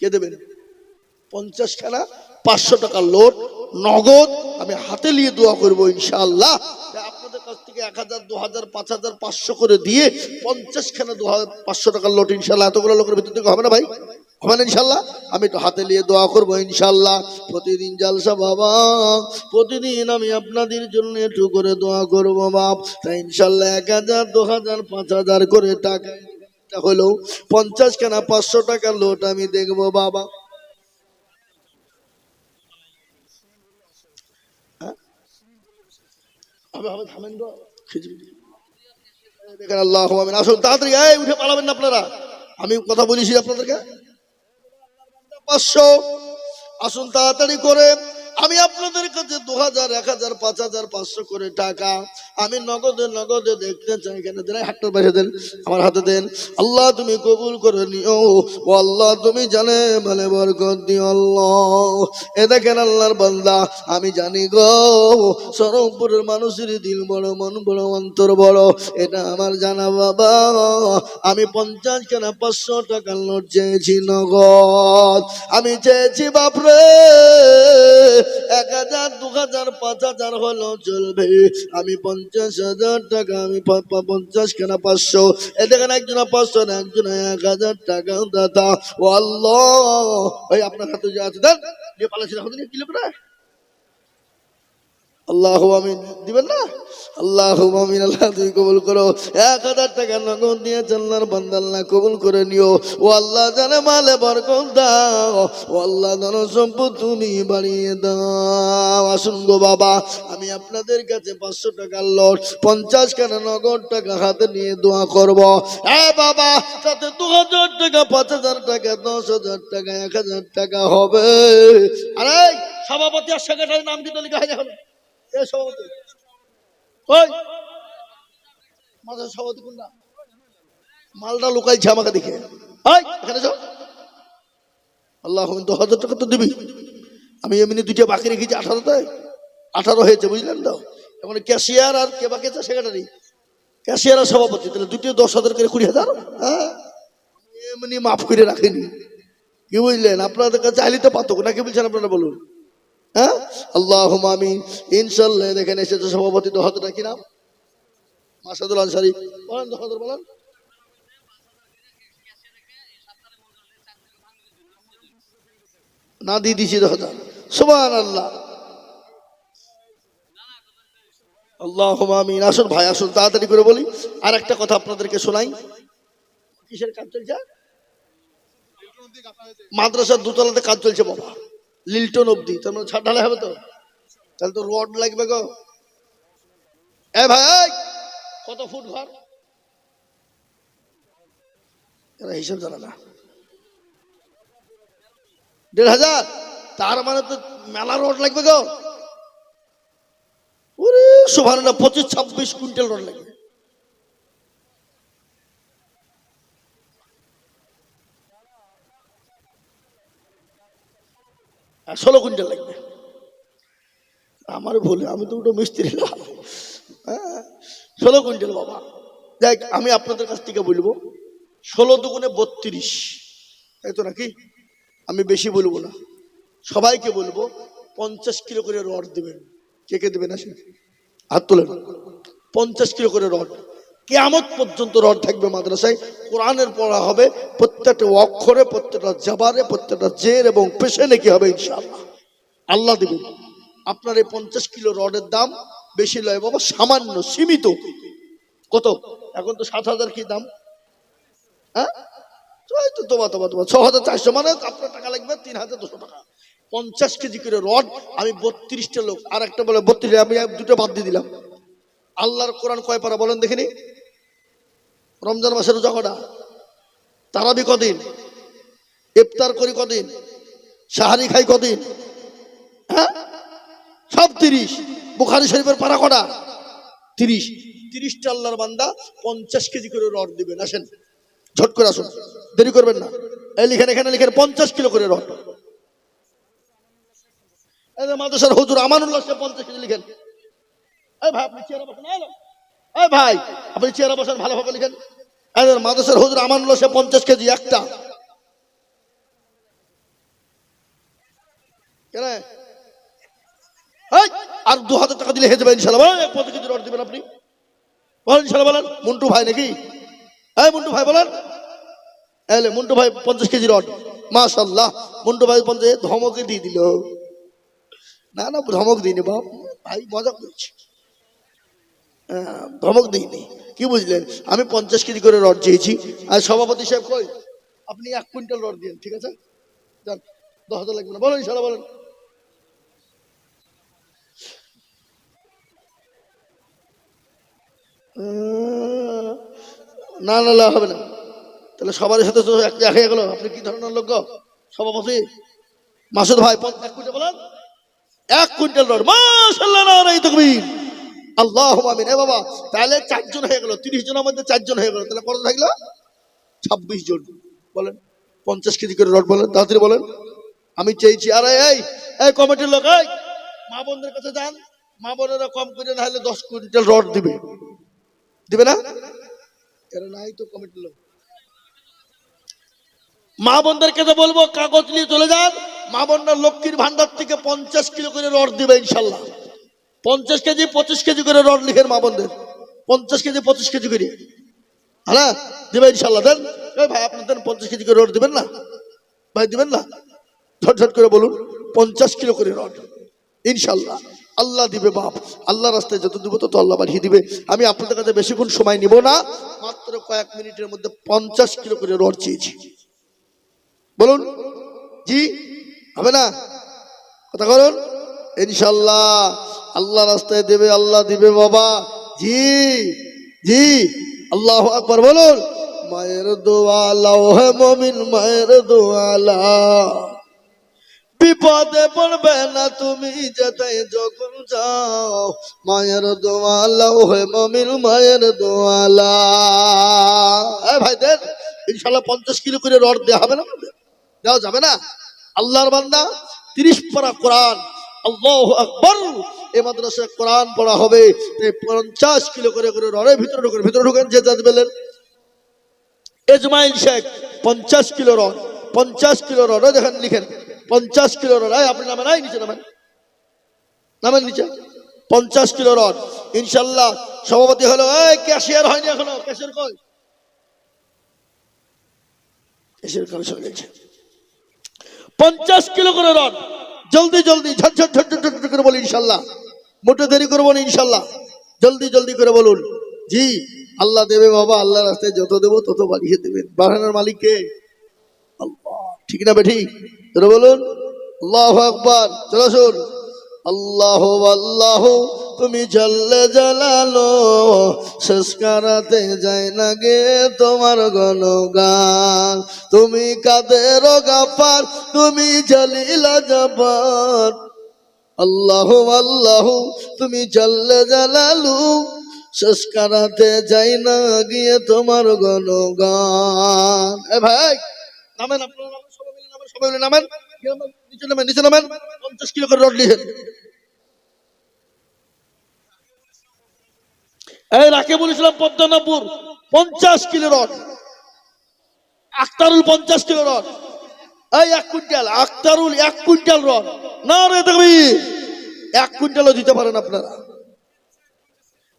কে দেবেন? 50 খানা 500 টাকার লোড নগদ আমি হাতে নিয়ে দোয়া করবো ইনশাআল্লাহ। আপনাদের কাছ থেকে 1,000 2,000 5,000 500 করে দিয়ে 50 খানা 500 টাকার লোড ইনশাআল্লাহ এতগুলো লোকের ভিতর থেকে হবে না ভাই? হবে না ইনশাআল্লাহ? আমি তো হাতে নিয়ে দোয়া করবো ইনশাআল্লাহ। প্রতিদিন জালসা বাবা, প্রতিদিন আমি আপনাদের জন্য একটু করে দোয়া করবো বাপ। তাই ইনশাআল্লাহ 1,000 2,000 5,000 করে টাকা হলো 50 খানা 500 টাকার লোড আমি দেখবো বাবা। আসুন তাড়াতাড়ি, উঠে পালাবেন না আপনারা, আমি কথা বলেছি আপনাদেরকে। 500 আসুন তাড়াতাড়ি করে। আমি আপনাদের কাছে 2,000 1,000 5,000 500 করে টাকা আমি নগদে নগদে দেখতে চাই। কেন দেন? হাতটার বাইরে দেন, আমার হাতে দেন। আল্লাহ তুমি কবুল করে নিও। ও আল্লাহ তুমি জানে বলে বরকত দিও আল্লাহ। এ দেখেন আল্লাহর বান্দা, আমি জানি গো সরমপুরের মানুষের দিল বড়, মন বড়, অন্তর বড়, এটা আমার জানা বাবা। আমি 50 কেনা 500 টাকার নোট চেয়েছি নগদ। আমি চেয়েছি বাপরে 1000, 2000, 5000 হলো চলবে। আমি 50,000 টাকা, আমি 50 কেনা 500। এ দেখেন একজন 500, একজন 1000 টাকা দাদা। ও আল্লাহ, ওই আপনার হাতে যে আছে দেন, যে পালাছি রাখো দিন কিলো করে। আল্লাহু আমিন দিবেন না? আল্লাহু আমিন। আল্লাহ তুমি কবুল করো। 1000 টাকা নগদ দিয়ে আল্লাহর বান্দা আল্লাহ কবুল করে নিও। ও আল্লাহ জানে মালে বরকত দাও। ও আল্লাহ ধন সম্পদ তুমি বাড়িয়ে দাও। আসুন গো বাবা, আমি আপনাদের কাছে 500 টাকার লট, 50 খানা নগদ টাকা হাতে নিয়ে দোয়া করব। এ বাবা, তাতে 2000 টাকা, 5000 টাকা, 10,000 টাকা, 1000 টাকা হবে। আরে সভাপতি আর সেক্রেটারির নাম কি তো লেখা হয় এখন? এ সভাপতি কই? মাদ্রাসা সভাপতি কোনটা? মালটা লুকাইছে আমাকে দেখে। এই এখানে যাও। আল্লাহ 10,000 টাকা তো দিবি। আমি এমনি দুইটা বাকি রেখেছি 18তে, 18 হয়েছে বুঝলেন তো। এখন ক্যাশিয়ার আর কে বাকি আছে? সেক্রেটারি, ক্যাশিয়ার আর সভাপতি, তাহলে দুইটা 10,000 করে 20,000। হ্যাঁ, এমনি মাফ করে রাখেনি। কি বুঝলেন? আপনাদের কাছে চাইলে তো পাতো না, কি বলছেন আপনারা বলুন? হ্যাঁ, আল্লাহ আমিন। ইনশাল্লাহ দেখেন এসেছে সভাপতি 10,000 টাকা। কি নাম? মাসাদুল আনসারী। বলেন 10,000 বলেন। না দিয়ে দিছি 10,000। সুবহানাল্লাহ, আল্লাহুম্মা আমিন। আসুন ভাই আসুন, তাড়াতাড়ি করে বলি। আর একটা কথা আপনাদেরকে শোনাই। কিসের কাজ চলছে? মাদ্রাসার দোতলাতে কাজ চলছে বাবা, লিল্টন অবধি। তার মানে ছাদ ঢালাই হবে তো, তাহলে তো রড লাগবে গো। এ ভাই, কত ফুট ঘর? এরা হিসাব জানে না। 1,500, তার মানে তো মেলা রড লাগবে গো। ওরে সুবহানাল্লাহ, 25-26 কুইন্টাল রড লাগবে। আর 16 কুইন্টাল লাগবে। আমার ভুলে, আমি তো ওটা মিস্ত্রি না। হ্যাঁ, 16 কুইন্টাল বাবা। দেখ, আমি আপনাদের কাছ থেকে বলবো 16 দুগুণে 32, তাই তো নাকি? আমি বেশি বলবো না, সবাইকে বলবো 50 কিলো করে রড দেবেন। কে কে দেবেন আসেন, হাত তোলেন। 50 কিলো করে রড, কিয়ামত পর্যন্ত রড থাকবে মাদ্রাসায়। কোরআনের পড়া হবে, প্রত্যেকটা অক্ষরে, প্রত্যেকটা জবারে, প্রত্যেকটা জের এবং পেশে নাকি হবে ইনশাআল্লাহ। আল্লাহ দেবেন। আপনার এই 50 কিলো রডের দাম বেশি লয় বাবা, সামান্য সীমিত। কত? এখন তো 7,000 কি দাম? হ্যাঁ, তো তোমার 6,400, মানে আপনার টাকা লাগবে 3,200 টাকা। 50 কেজি করে রড। আমি 32টা লোক, আর একটা বলে 32, আমি দুটো বাদ দিয়ে দিলাম। আল্লাহর কোরআন কয় পারা বলেন দেখিনি? রমজান মাসের রোজা কটা? তারাবি কদিন? ইফতার করি কদিন? সাহারি খাই কদিন? হ্যাঁ, সব 30। বুখারী শরীফের পারা কটা? 30। 30টা আল্লাহর বান্দা 50 কেজি করে রড দিবেন। আসেন, ঝট করে আসুন, দেরি করবেন না। এই লিখেন, এখানে লিখেন 50 কিলো করে রড। মাদ্রাসার হুজুর আমানুল্লাহ 50 কেজি লিখেন। এই ভাই আপনি চেয়ারে বসেন। এই ভাই আপনি চেয়ারে বসেন, ভালোভাবে লিখেন। মাদ্রাসার হুজুর আমানুল্লাহ 50 কেজি একটা। কেন? আর 2,000 টাকা দিলে হয়ে যাবে ইনশাল্লাহ। 50 কেজি রড দিবেন আপনি, বলেন ইনশাল্লাহ। বলেন মন্টু ভাই নাকি? এই মন্টু ভাই বলেন। এলে মন্টু ভাই 50 কেজি রড। মাশাআল্লাহ, মন্টু ভাই 50। ধমকে দিয়ে দিল। না না, ধমক দিইনি বাপ ভাই, মজা করছি। ধমক দিইনি। কি বুঝলেন? আমি 50 কেজি করে রড চেয়েছি। আর সভাপতি সাহেব কই? আপনি 1 কুইন্টাল রড দিন, ঠিক আছে? যান, 10,000 লাগবে না। বলেন ইনশাল্লাহ, বলেন। না না না, হবে না। তাহলে সবার সাথে তো এক হয়ে গেল। আপনি কি ধরনের লোক গো? সভাপতি মাসুদ ভাই 1 কুইন্টাল বলেন। 1 কুইন্টাল রড। মাশাআল্লাহ, নারায়ে তাকবীর। আল্লাহুম্মা আমিন। এ বাবা, তাহলে 4 জন হয়ে গেল, 30 জনের মধ্যে 4 জন হয়ে গেল, তাহলে কত থাকলো? 26 জন। বলেন 50 কেজি করে রড, বলেন তাড়াতাড়ি বলেন। আমি চেয়েছি, আরে এই এই কমিটির লোক, এই মা বোনদের কাছে যান, মা বোনেরা কম করে না হলে 10 কুইন্টাল রড দিবে, দিবে না? এরা নাই তো কমিটির লোক। মা বোনদের কাছে বলবো কাগজ নিয়ে চলে যান, মা বোনরা লক্ষ্মীর ভান্ডার থেকে 50 কিলো করে রড দিবে ইনশাল্লাহ। 50 কেজি 25 কেজি করে রড লিখেন মা বোনদের, 50 কেজি 25 কেজি করে, হ্যাঁ দিবে ইনশাল্লাহ। দেন এই ভাই, আপনি দেন 50 কেজি করে রড দিবেন না ভাই, দিবেন না? ঝটঝট করে বলুন 50 কিলো করে রড ইনশাল্লাহ আল্লাহ দিবে। বাপ, আল্লাহ রাস্তায় যত দিব তত আল্লাহ বাড়িয়ে দিবে। আমি আপনাদের কাছে বেশিক্ষণ সময় নিব না, মাত্র কয়েক মিনিটের মধ্যে 50 কিলো করে রড চেয়েছি। বলুন জি, হবে না? কথা বলুন ইনশাল্লাহ আল্লাহ রাস্তায় দেবে, আল্লাহ দিবে বাবা। জি জি, আল্লাহু আকবার বলুন। মায়ের দোয়া লাও হে মুমিন, মায়ের দোয়া লাও, বিপদে পড়বে না তুমি যেতে যখন যাও, মায়ের দোয়া লাও হে মুমিন, মায়ের দোয়া লাও। এই ভাই দেন ইনশাল্লাহ 50 কিলো করে রড দেওয়া হবে না? দেওয়া যাবে না? আল্লাহর বান্দা 30 পারা কোরআন, আল্লাহু আকবার, এই মাদ্রাসায় কোরআন পড়া হবে, 50 কিলো করে করে রডের ভিতরে ঢোকেন, ভিতরে ঢোকেন যে যা বলেন। Ismail Sheikh 50 kilo rod, 50 kilo rod দেখেন লিখেন, 50 কিলো রড। আপনি নামেন, নিচে নামেন, নামেন নিচে। 50 কিলো রড ইনশাল্লাহ। সভাপতি হলো, এই ক্যাশিয়ার হয়নি এখনো, ক্যাশিয়ার কই? ক্যাশিয়ার কই চলে গেছে। 50 কিলো করে রড, জলদি জলদি ঝটঝট ঝটঝট ঝটঝট করে বলি ইনশাল্লাহ, মোটে দেরি করবো না ইনশাল্লাহ, জলদি জলদি করে বলুন। জি, আল্লাহ দেবে বাবা, আল্লাহ রাস্তায় যত দেবো তত বাড়িয়ে দেবেন। বাড়ানোর মালিক কে? আল্লাহ। ঠিক না বেঠিক? তোরা বলুন আল্লাহু আকবার। চলো শুন, আল্লাহ আল্লাহ তুমি জাল্লে জালালো, শেষ করাতে যায় না গে তোমার গুণগান, তুমি কাদের গাফার, তুমি জলিলা জবান, আল্লাহ আল্লাহ তুমি জাল্লে জালালু, শেষ করাতে যাই না গিয়ে তোমার গুণগান। এ ভাই নামেন, আপনারা নামেন, সবাই মিলে নামেন, সবাই মিলে নামেন, নিচে নামেন, নিচে নামেন। 50 কিলো করে রড লিখেন। এই রাকিবুল ইসলাম পদ্মনাপুর 50 kilo rod, Aktarul 50 kilo rod, এই 1 কুইন্টাল, আক্তারুল 1 কুইন্টাল রড। না রে তাকবীর, 1 কুইন্টালও দিতে পারেন আপনারা।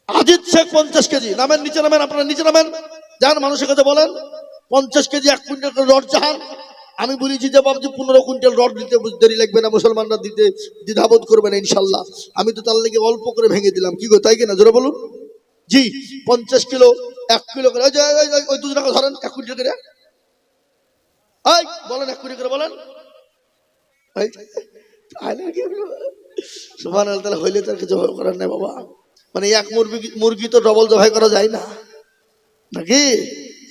আজিদ শেখ 50 কেজি, নামেন, নিচে নামেন, আপনারা নিচে নামেন, যান মানুষের কাছে বলেন 50 কেজি 1 কুইন্টাল করে রড চান। আমি বলেছি যে বাবুজি 15 কুইন্টাল রড দিতে দেরি লাগবে না, মুসলমানরা দিতে দ্বিধাবোধ করবে না ইনশাল্লাহ। আমি তো তার লেগে অল্প করে ভেঙে দিলাম, কি গো তাই কিনা? জোরে বলুন জি। 50 কিলো 1 কিলো করে, ওই 2 টাকা ধরেন, 1 কুইন্টাল করে, এই বলেন 1 কুইন্টাল করে বলেন। সুবহানাল্লাহ, তাহলে হইলে তার কিছু করার নাই বাবা। মানে এক মুরগি তো ডবল জবাই করা যায় না নাকি?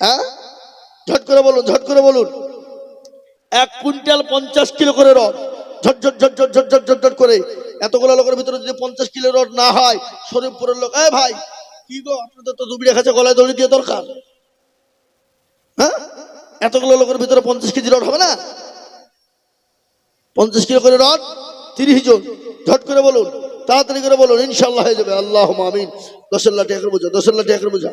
হ্যাঁ, ঝট করে বলুন, ঝট করে বলুন। 1 কুইন্টাল 50 কিলো করে রড, ঝটঝট ঝটঝট ঝটঝট ঝটঝট করে। এতগুলো লোকের ভিতরে যদি 50 কিলো রড না হয়, শরীফপুরের লোক, এই ভাই কি গো আপনাদের তো দুবিড়া খাচ্ছে, গলায় দড়ি দিয়ে দরকার। হ্যাঁ, এতগুলো লোকের ভিতরে 50 কেজি রড হবে না? 50 কিলো করে রড, 30 জন। ঝট করে বলুন, তাড়াতাড়ি করে বলুন, ইনশাল্লাহ হয়ে যাবে। আল্লাহুম্মা আমিন। 10 লাখ টাকা করে বোঝা, 10 লাখ টাকা করে বোঝা।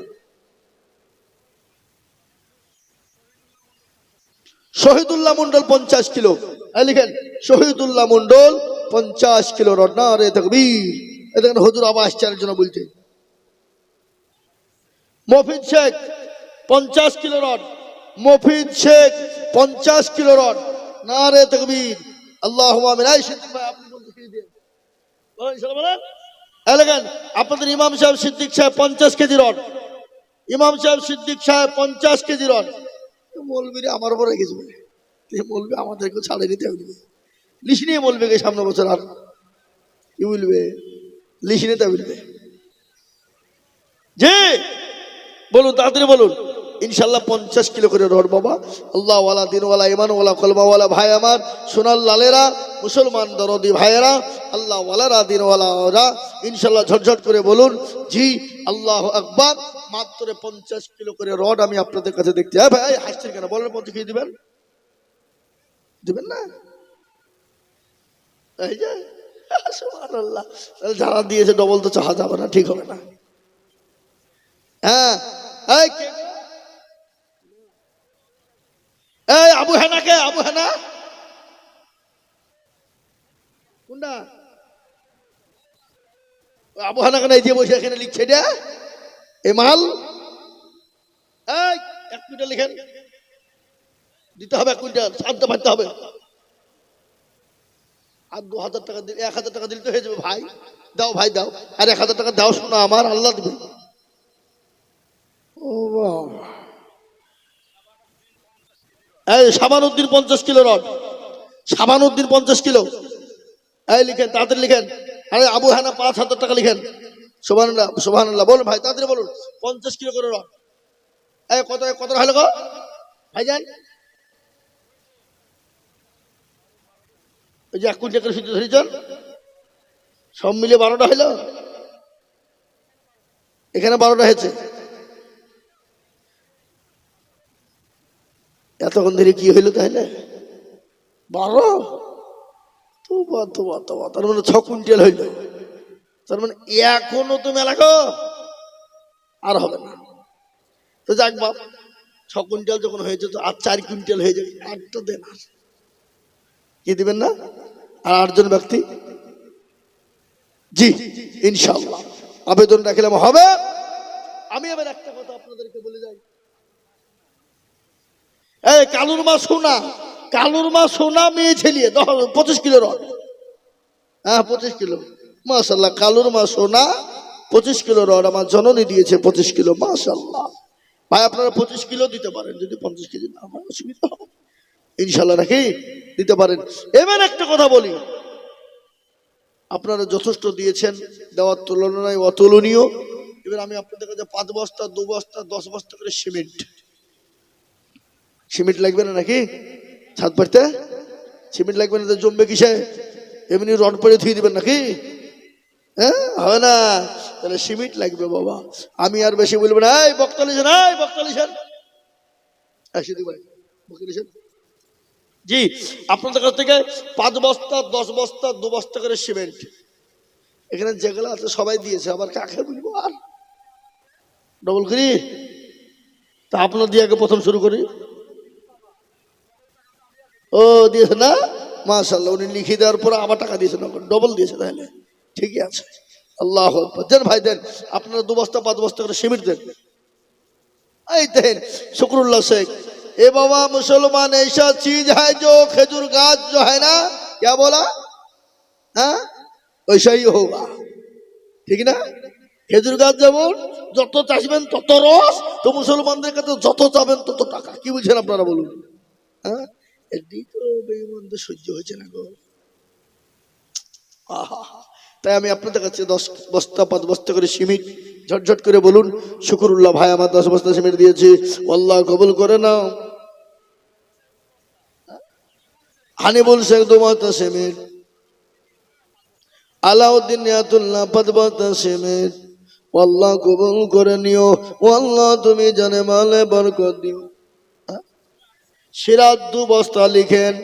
শহীদুল্লাহ মন্ডল 50 কিলো, লিখেন শহীদুল্লাহ মন্ডল 50 কিলো রড। না রে তাকবীর। এ দেখেন হুজুর আবার আসছে আরেকজন বলতে। Mofid Sheikh 50 kilo rod, Mofid Sheikh 50 kilo rod. না রে তাকবীর। আল্লাহুম্মা আমিন। এই সিদ্দিক ভাই আপনি বলতে কি দিন বলেন ইনশাআল্লাহ বলেন। এলাকান আপনাদের ইমাম সাহেব সিদ্দিক সাহেব 50 কেজি রড, ইমাম সাহেব সিদ্দিক সাহেব 50 কেজি রড। মৌলবীরা আমার উপর রেখেছে, মৌলবী আমাদেরকে ছাড়ে নিতে হবে, লিখে নিয়ে বলবে সামনে বছর আর কি বলবে, লিখে নিতে বলবে। যে বলুন তাড়াতাড়ি বলুন, ইনশাল্লাহ 50 কিলো করে রড বাবা। আল্লাহওয়ালা, দিনওয়ালা, ইমানওয়ালা, কলমাওয়ালা ভাই আমার, সোনার লালেরা, মুসলমান দরদি ভাইয়েরা, আল্লাহ ওয়ালারা দিনওয়ালারা ইনশাল্লাহ ঝটঝট করে বলুন জি আল্লাহ আকবার। মাত্র 50 কিলো করে রড আমি আপনাদের কাছে দেখতে। হ্যাঁ ভাই হাসছেন কেন? বলেন 50 কেজি দিবেন, দিবেন না? এই যে সুবহানাল্লাহ, তাহলে যারা দিয়েছে ডবল তো চাওয়া যাবে না, ঠিক হবে না। হ্যাঁ এই এই আবু হেনাকে, আবু হেনা কোনটা? আবু হানা কেন এই যে বসে এখানে লিখছে এটা এ মাল? এই 1 কুইন্টাল লিখেন, দিতে হবে 1 কুইন্টাল, সাধ্য পাইতে হবে। আর 2000 টাকা দিলে 1000 টাকা দিলে তো হয়ে যাবে। ভাই দাও, ভাই দাও, আর 1000 টাকা দাও, শোনা আমার, আল্লাহ দিবে। ও বাবা, এই শাবানুদ্দিন 50 কিলো রড, শাবানুদ্দিন 50 কিলো। এই লিখেন, তাড়াতাড়ি লিখেন। আরে আবু হানা 5000 টাকা লিখেন। সুবহানাল্লাহ, সুবহানাল্লাহ বলুন ভাই, তাড়াতাড়ি বলুন। 50 কিলো করে রড। এই কত কত হলো গো ভাইজান? ওই যে 1 কুইন্টাল করে শুধু ধরেছেন, সব মিলিয়ে 12টা হইলো। এখানে 12টা হয়েছে। এতক্ষণ ধরে কি হইলো তাহলে? 12। তার মানে 6 কুইন্টাল হইল। তার মানে এখনো তো মেলা গো, আর হবে না। তো যাক বাপ, 6 কুইন্টাল যখন হয়েছে তো আর 4 কুইন্টাল হয়ে যাবে। আর তো দেন, আর কি দিবেন না? আর 8 জন ব্যক্তি জি ইনশাআল্লাহ আবেদন রাখলাম, হবে। আমি এবার একটা কথা আপনাদেরকে বলে যাই। এই কালুর মা সোনা, কালুর মা সোনা মেয়ে ছেলিয়ে 25 কিলো রড। হ্যাঁ 25 কিলো, মাশাআল্লাহ। কালুর মা সোনা 25 কিলো রড আমার জননী দিয়েছে, 25 কিলো, মাশাআল্লাহ। ভাই আপনারা 25 কিলো দিতে পারেন, যদি 50 কেজি না হয় অসুবিধা হবে ইনশাআল্লাহ, নাকি দিতে পারেন। এবার একটা কথা বলি, আপনারা যথেষ্ট দিয়েছেন, দেওয়ার তুলনায় অতুলনীয়। এবার আমি আপনাদের কাছে 5 বস্তা 2 বস্তা 10 বস্তা করে সিমেন্ট, সিমেন্ট লাগবে না নাকি? ছাদ পাড়তে সিমেন্ট লাগবে না তো জমবে কিসে? এমনি রড পরে ধুয়ে দিবেন নাকি? হ্যাঁ হবে না, তাহলে সিমেন্ট লাগবে বাবা। আমি আর বেশি বলবো না। এই বক্তা লিখেন, এই বক্তা লিখেন, জি আপনাদের কাছ থেকে 5 বস্তা 10 বস্তা 2 বস্তা করে সিমেন্ট। এখানে যেগুলো আছে সবাই দিয়েছে, আবার কাকে বলবো আর ডবল করি? তা আপনার দিয়ে আগে প্রথম শুরু করি। ও দিয়েছে না, মাশাআল্লাহ। উনি লিখে দেওয়ার পর আবার টাকা দিয়েছেন, ডবল দিয়েছে, তাহলে ঠিকই আছে। আল্লাহ দেন ভাই দেন, আপনারা 2 বস্তা 5 বস্তা করে সিমেন্ট দেন। এই দেন শুকরুল্লাহ শেখ। ए बाबा मुसलमान ऐसा चीज है जो खेजूर गाछ जो है ना, क्या बोला, हाँ वैसा ही होगा, ठीक ना? খেজুর গাছ যেমন যত চাষবেন তত রস, তো মুসলমানদের কাছে যত চাবেন তত টাকা। কি বুঝছেন আপনারা বলুন? হ্যাঁ এটাই তো বেঈমানদের সহ্য হয়েছে না গো। তাই আমি আপনাদের কাছে 10 বস্তা 5 বস্তা করে সিমেন্ট ঝটঝট করে বলুন শুকরুল্লাহ ভাই আমার 10 বস্তা সিমেন্ট দিয়েছে, আল্লাহ কবুল করে নাও। হানিবুল শেখ 2 বস্তা সিমেন্ট, আলাউদ্দিন নিয়াতুল্লাহ 5 বস্তা সিমেন্ট, আল্লাহ কবুল করে নিও, আল্লাহ তুমি জানে মালে বরকত দিও। সিরাজ 2 বস্তা লিখেন।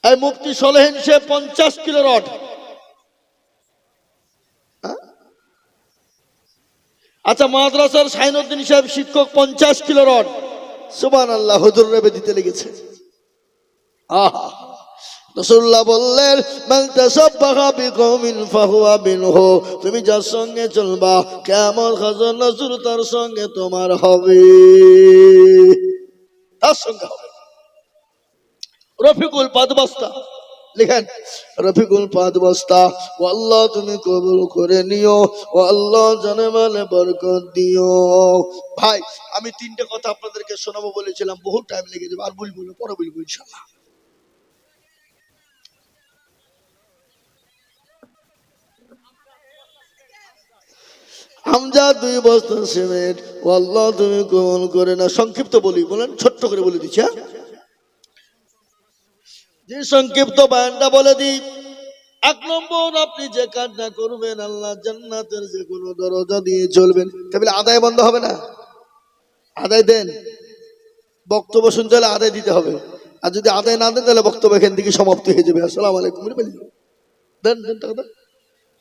এই মুফতি সলেহিন সে 50 কিলো রড। আচ্ছা মাদ্রাসার সাইনুদ্দিন সাহেব শিক্ষক 50 কিলো রড। সুবহানাল্লাহ, হুজুর রেবে দিতে লেগেছে। আহা রাসূলুল্লাহ বললেন মান তাসাব্বাহা বিকওমিন ফাহুয়া মিনহু, তুমি যার সঙ্গে চলবা কিয়ামত হাজার নজর তার সঙ্গে তোমার হবে, তার সঙ্গে হবে। রফিকুল 5 বস্তা লিখেন, রফিকুল 5 বস্তা, ও আল্লাহ তুমি কবুল করে নিও, ও আল্লাহ জানে মালে বরকত দিও। ভাই আমি 3টে কথা আপনাদেরকে শোনাবো বলেছিলাম, বহু টাইম লেগে যাবে, আর বলবো না, পরে বলবো ইনশাআল্লাহ। হামজা 2 বস্তা সিমেন্ট, ও আল্লাহ তুমি কবুল করে না। সংক্ষিপ্ত বলি, বলেন ছোট্ট করে বলে দিচ্ছি। যে সংক্ষিপ্ত বয়ানটা বলে দিই। 1 নম্বর, আপনি যে কাজটা করবেন আল্লাহ জান্নাতের যে কোনো দরজা দিয়ে চলবেন। তাহলে আদায় বন্ধ হবে না? আদায় দেন। বক্তব্য শুনতে হলে আদায় দিতে হবে। আর যদি আদায় না দেন তাহলে বক্তব্য এখান থেকে সমাপ্তি হয়ে যাবে। আসসালামু আলাইকুম দেন দেন টাকা দেন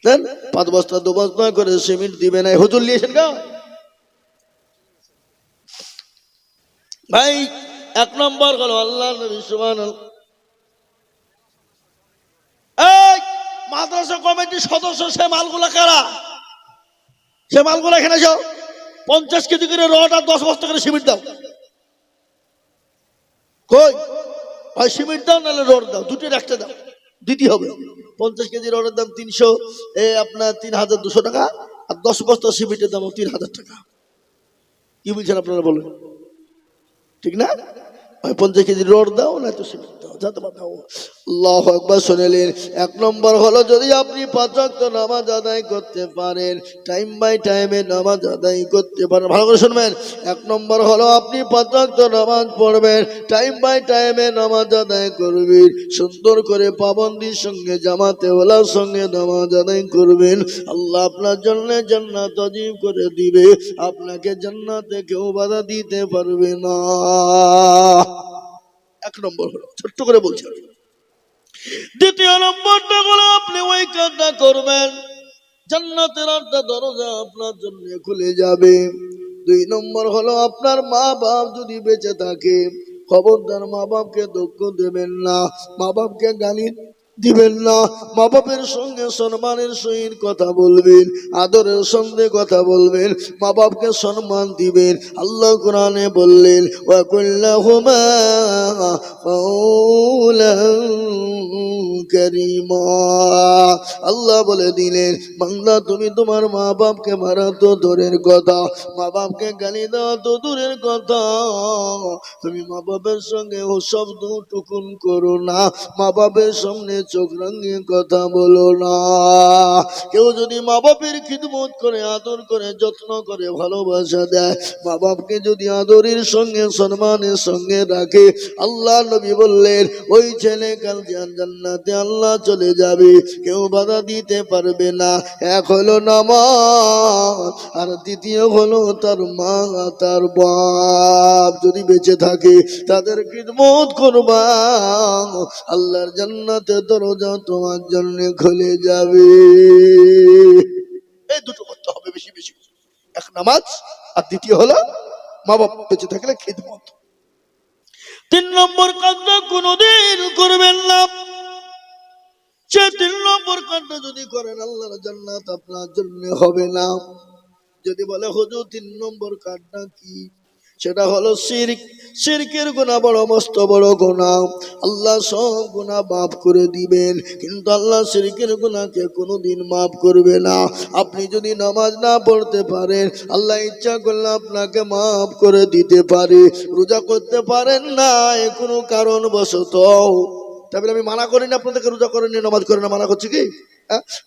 দেন। 5 বস্তা 2 বস্তা করে সিমেন্ট দিবেন। এই হুজুর নিয়েছেন গা ভাই। 1 নম্বর হলো আল্লাহ নবী সুবহানাল্লাহ। এই মাদ্রাসা কমিটির সদস্য, সে মালগুলা কারা? সে মালগুলা এখানে যাও। 50 কেজি করে রড আর 10 বস্তা করে সিমেন্ট দাও। কই? হয় সিমেন্ট দাও নাহলে রড দাও, দুটোর একটা দাও, দিতে হবে। 50 কেজি রডের দাম 300, আপনার 3200 টাকা। আর 10 বস্তা সিমেন্টের দাম 3000 টাকা। কি বলছেন আপনারা বলেন? ঠিক না? হয় 50 কেজি রড দাও না তো সিমেন্ট দাও, যাতে দাও। আল্লাহু আকবার। শুনলেন? 1 নম্বর হলো যদি আপনি 5 ওয়াক্ত নামাজ আদায় করতে পারেন, টাইম বাই টাইমে নামাজ আদায় করতে পারেন। ভালো করে শুনবেন। 1 নম্বর হলো আপনি 5 ওয়াক্ত নামাজ পড়বেন, টাইম বাই টাইমে নামাজ আদায় করবেন, সুন্দর করে পাবন্দির সঙ্গে জামাতে ওলার সঙ্গে নামাজ আদায় করবেন। আল্লাহ আপনার জন্য জান্নাত ওয়াজিব করে দিবে। আপনাকে জান্নাতে কেউ বাধা দিতে পারবে না। 1 নম্বর হলো, ছোট্ট করে বলছি। 2 নম্বরটা হলো আপনি ওই কাজটা করবেন, জান্নাতের 8টা দরজা আপনার জন্য খুলে যাবে। 2 নম্বর হলো আপনার মা বাপ যদি বেঁচে থাকে, খবরদার মা বাপকে দুঃখ দেবেন না, মা বাপকে গালি দিবেন না। মা বাপের সঙ্গে সম্মানের সহিত কথা বলবেন, আদরের সঙ্গে কথা বলবেন, মা বাপকে সম্মান দিবেন। আল্লাহ কোরআনে বললেন ওয়া কুল্লাহুমা কাওলান কারীমা। আল্লাহ বলে দিলেন বান্দা তুমি তোমার মা বাপকে মারা তো দূরের কথা, মা বাপকে গালি দেওয়া তো দূরের কথা, তুমি মা বাপের সঙ্গে ও শব্দ টুকুন করো না, মা বাপের সামনে চোখ রাঙিয়ে কথা বলো না। কেউ যদি মা বাপের খিদমত করে, আদর করে, যত্ন করে, ভালোবাসা দেয়, মা বাপকে যদি আদরের সঙ্গে সম্মানের সঙ্গে রাখে, আল্লাহ নবী বললেন ওই ছেলে কাল জান্নাতে আল্লাহ চলে যাবে, কেউ বাধা দিতে পারবে না। 1 হলো নামাজ, আর 2 হলো তার মা তার বাপ যদি বেঁচে থাকে তাদের খিদমত করবা, আল্লাহর জান্নাতের দরজা তোমার জন্য খুলে যাবে। এই দুটো করতে হবে বেশি বেশি। 1 নামাজ, আর 2 হলো মা বাপ বেঁচে থাকলে খিদমত। 3 নম্বর কাজটা কোনোদিন করবেন না। সে 3 নম্বর কাজটা যদি করেন আল্লাহর জান্নাত আপনার জন্য হবে না। যদি বলে হুজুর 3 নম্বর কাজটা কি? সেটা হলো শিরক। শিরকের গুনাহ বড় মস্ত বড় গুনাহ, আল্লাহ সব গুনাহ মাফ করে দিবেন, কিন্তু আল্লাহ শিরকের গুনাহকে কোনোদিন মাফ করবে না। আপনি যদি নামাজ না পড়তে পারেন, আল্লাহ ইচ্ছা করলে আপনাকে মাফ করে দিতে পারে। রোজা করতে পারেন না কোনো কারণবশত, তাহলে আমি মানা করি না আপনাদেরকে রোজা করেন না, নামাজ করেন না, মানা করছি কি?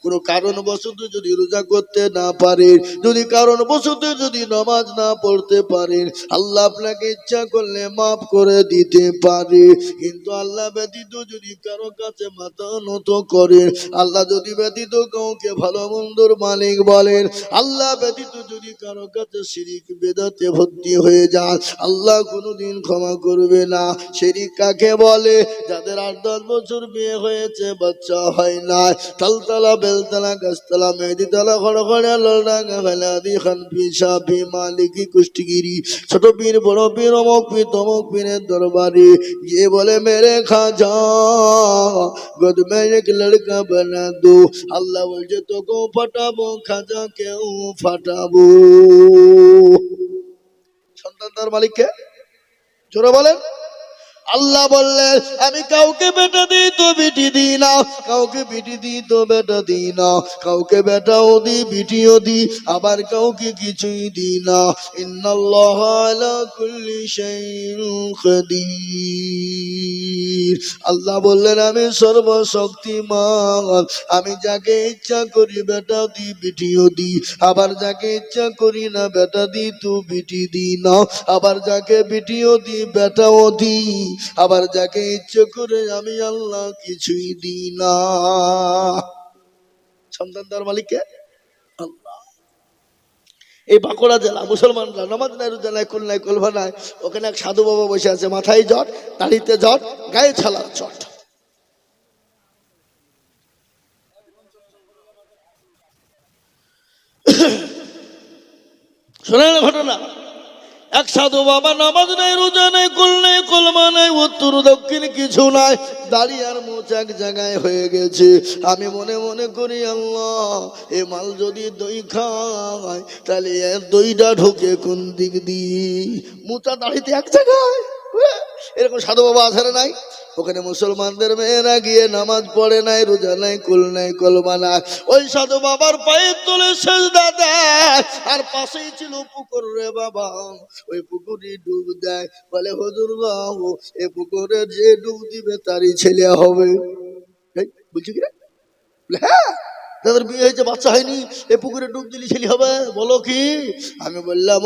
কোনো কারণবশত যদি রোজা করতে না পারেন, যদি কারণবশত যদি নামাজ না পড়তে পারেন, আল্লাহ আপনাকে ইচ্ছা করলে মাফ করে দিতে পারে। কিন্তু আল্লাহ ব্যতীত যদি কারো কাছে মাথা নত করেন, আল্লাহ যদি ব্যতীত কাউকে ভালো মন্দর মালিক বলেন, আল্লাহ ব্যতীত যদি কারো কাছে শিরিক বেদাতে ভর্তি হয়ে যান, আল্লাহ কোনোদিন ক্ষমা করবে না। শিরিক কাকে বলে? যাদের 8-10 বছর বিয়ে হয়েছে, বাচ্চা হয় না, তালতলা বেলতলা গাছতলা মেহেদিতলা খড়খড়িয়া ললডাঙ্গা ভেলাদি খানফি সাফি মালিকি কুষ্টিগিরি ছোট পীর বড় পীর অমুক পীর তমুক পীরের দরবারে গিয়ে বলে মেরে খাজা গদ में एक लड़का बना दो, আল্লাহ বলছে তোকেও ফাটাবো, খাজা কেউ ফাটাবো। সন্তান তার মালিককে জোরে বলেন। আল্লাহ বললেন আমি কাউকে বেটা দিই তো বিটি দিই না, কাউকে বিটি দিই তো বেটা দিই না, কাউকে বেটাও দিই বিটিও দিই, আবার কাউকে কিছুই দিই না। ইন্নাল্লাহ আলা কুল্লি শাইইন কাদির। আল্লাহ বললেন আমি সর্বশক্তিমান, আমি যাকে ইচ্ছা করি বেটা দিই বিটিও দিই, আবার যাকে ইচ্ছা করি না বেটা দিই তো বিটি দিই না, আবার যাকে বিটিও দিই বেটাও দিই। আবার যাকে ইচ্ছে করে আমি আল্লাহ কিছুই দিই না। সন্তান দেওয়ার মালিককে আল্লাহ। এই বাঁকুড়া জেলা মুসলমানরা নামাজ নাই রোজা নাই কুল নাই কলভা নাই, ওখানে এক সাধু বাবা বসে আছে, মাথায় জট, দাড়িতে জট, গায়ে ছালার চট। শোনেন ঘটনা, এক সাধু বাবা, নামাজ নাই রোজা নাই কুল নাই কলমা নাই, উত্তর দক্ষিণ কিছু নাই, দাড়ি আর মোচ এক জায়গায় হয়ে গেছে। আমি মনে মনে করি আল্লাহ, এ মাল যদি দই খায় তাহলে এর দইটা ঢোকে কোন দিক দিয়ে? মোচা দাড়িতে এক জায়গায়। এরকম সাধু বাবা আছে না নাই? ওখানে মুসলমানদের মেয়েরা গিয়ে নামাজ পড়ে নাই, রোজা নাই কুল নাই কলমা নাই, ওই সাধু বাবার পায়ের তলে সেজদা দেয়। আর পাশেই ছিল পুকুর রে বাবা, ওই পুকুরে ডুব দেয়। বলে হুজুর বাবু, এ পুকুরে যে ডুব দিবে তারই ছেলে হবে। এই, বলছি কি রে? বলে, হ্যাঁ, তাদের বিয়ে হয়েছে, বাচ্চা হয়নি, এ পুকুরে ডুব দিলে ছেলে হবে। বলো কি? আমি বললাম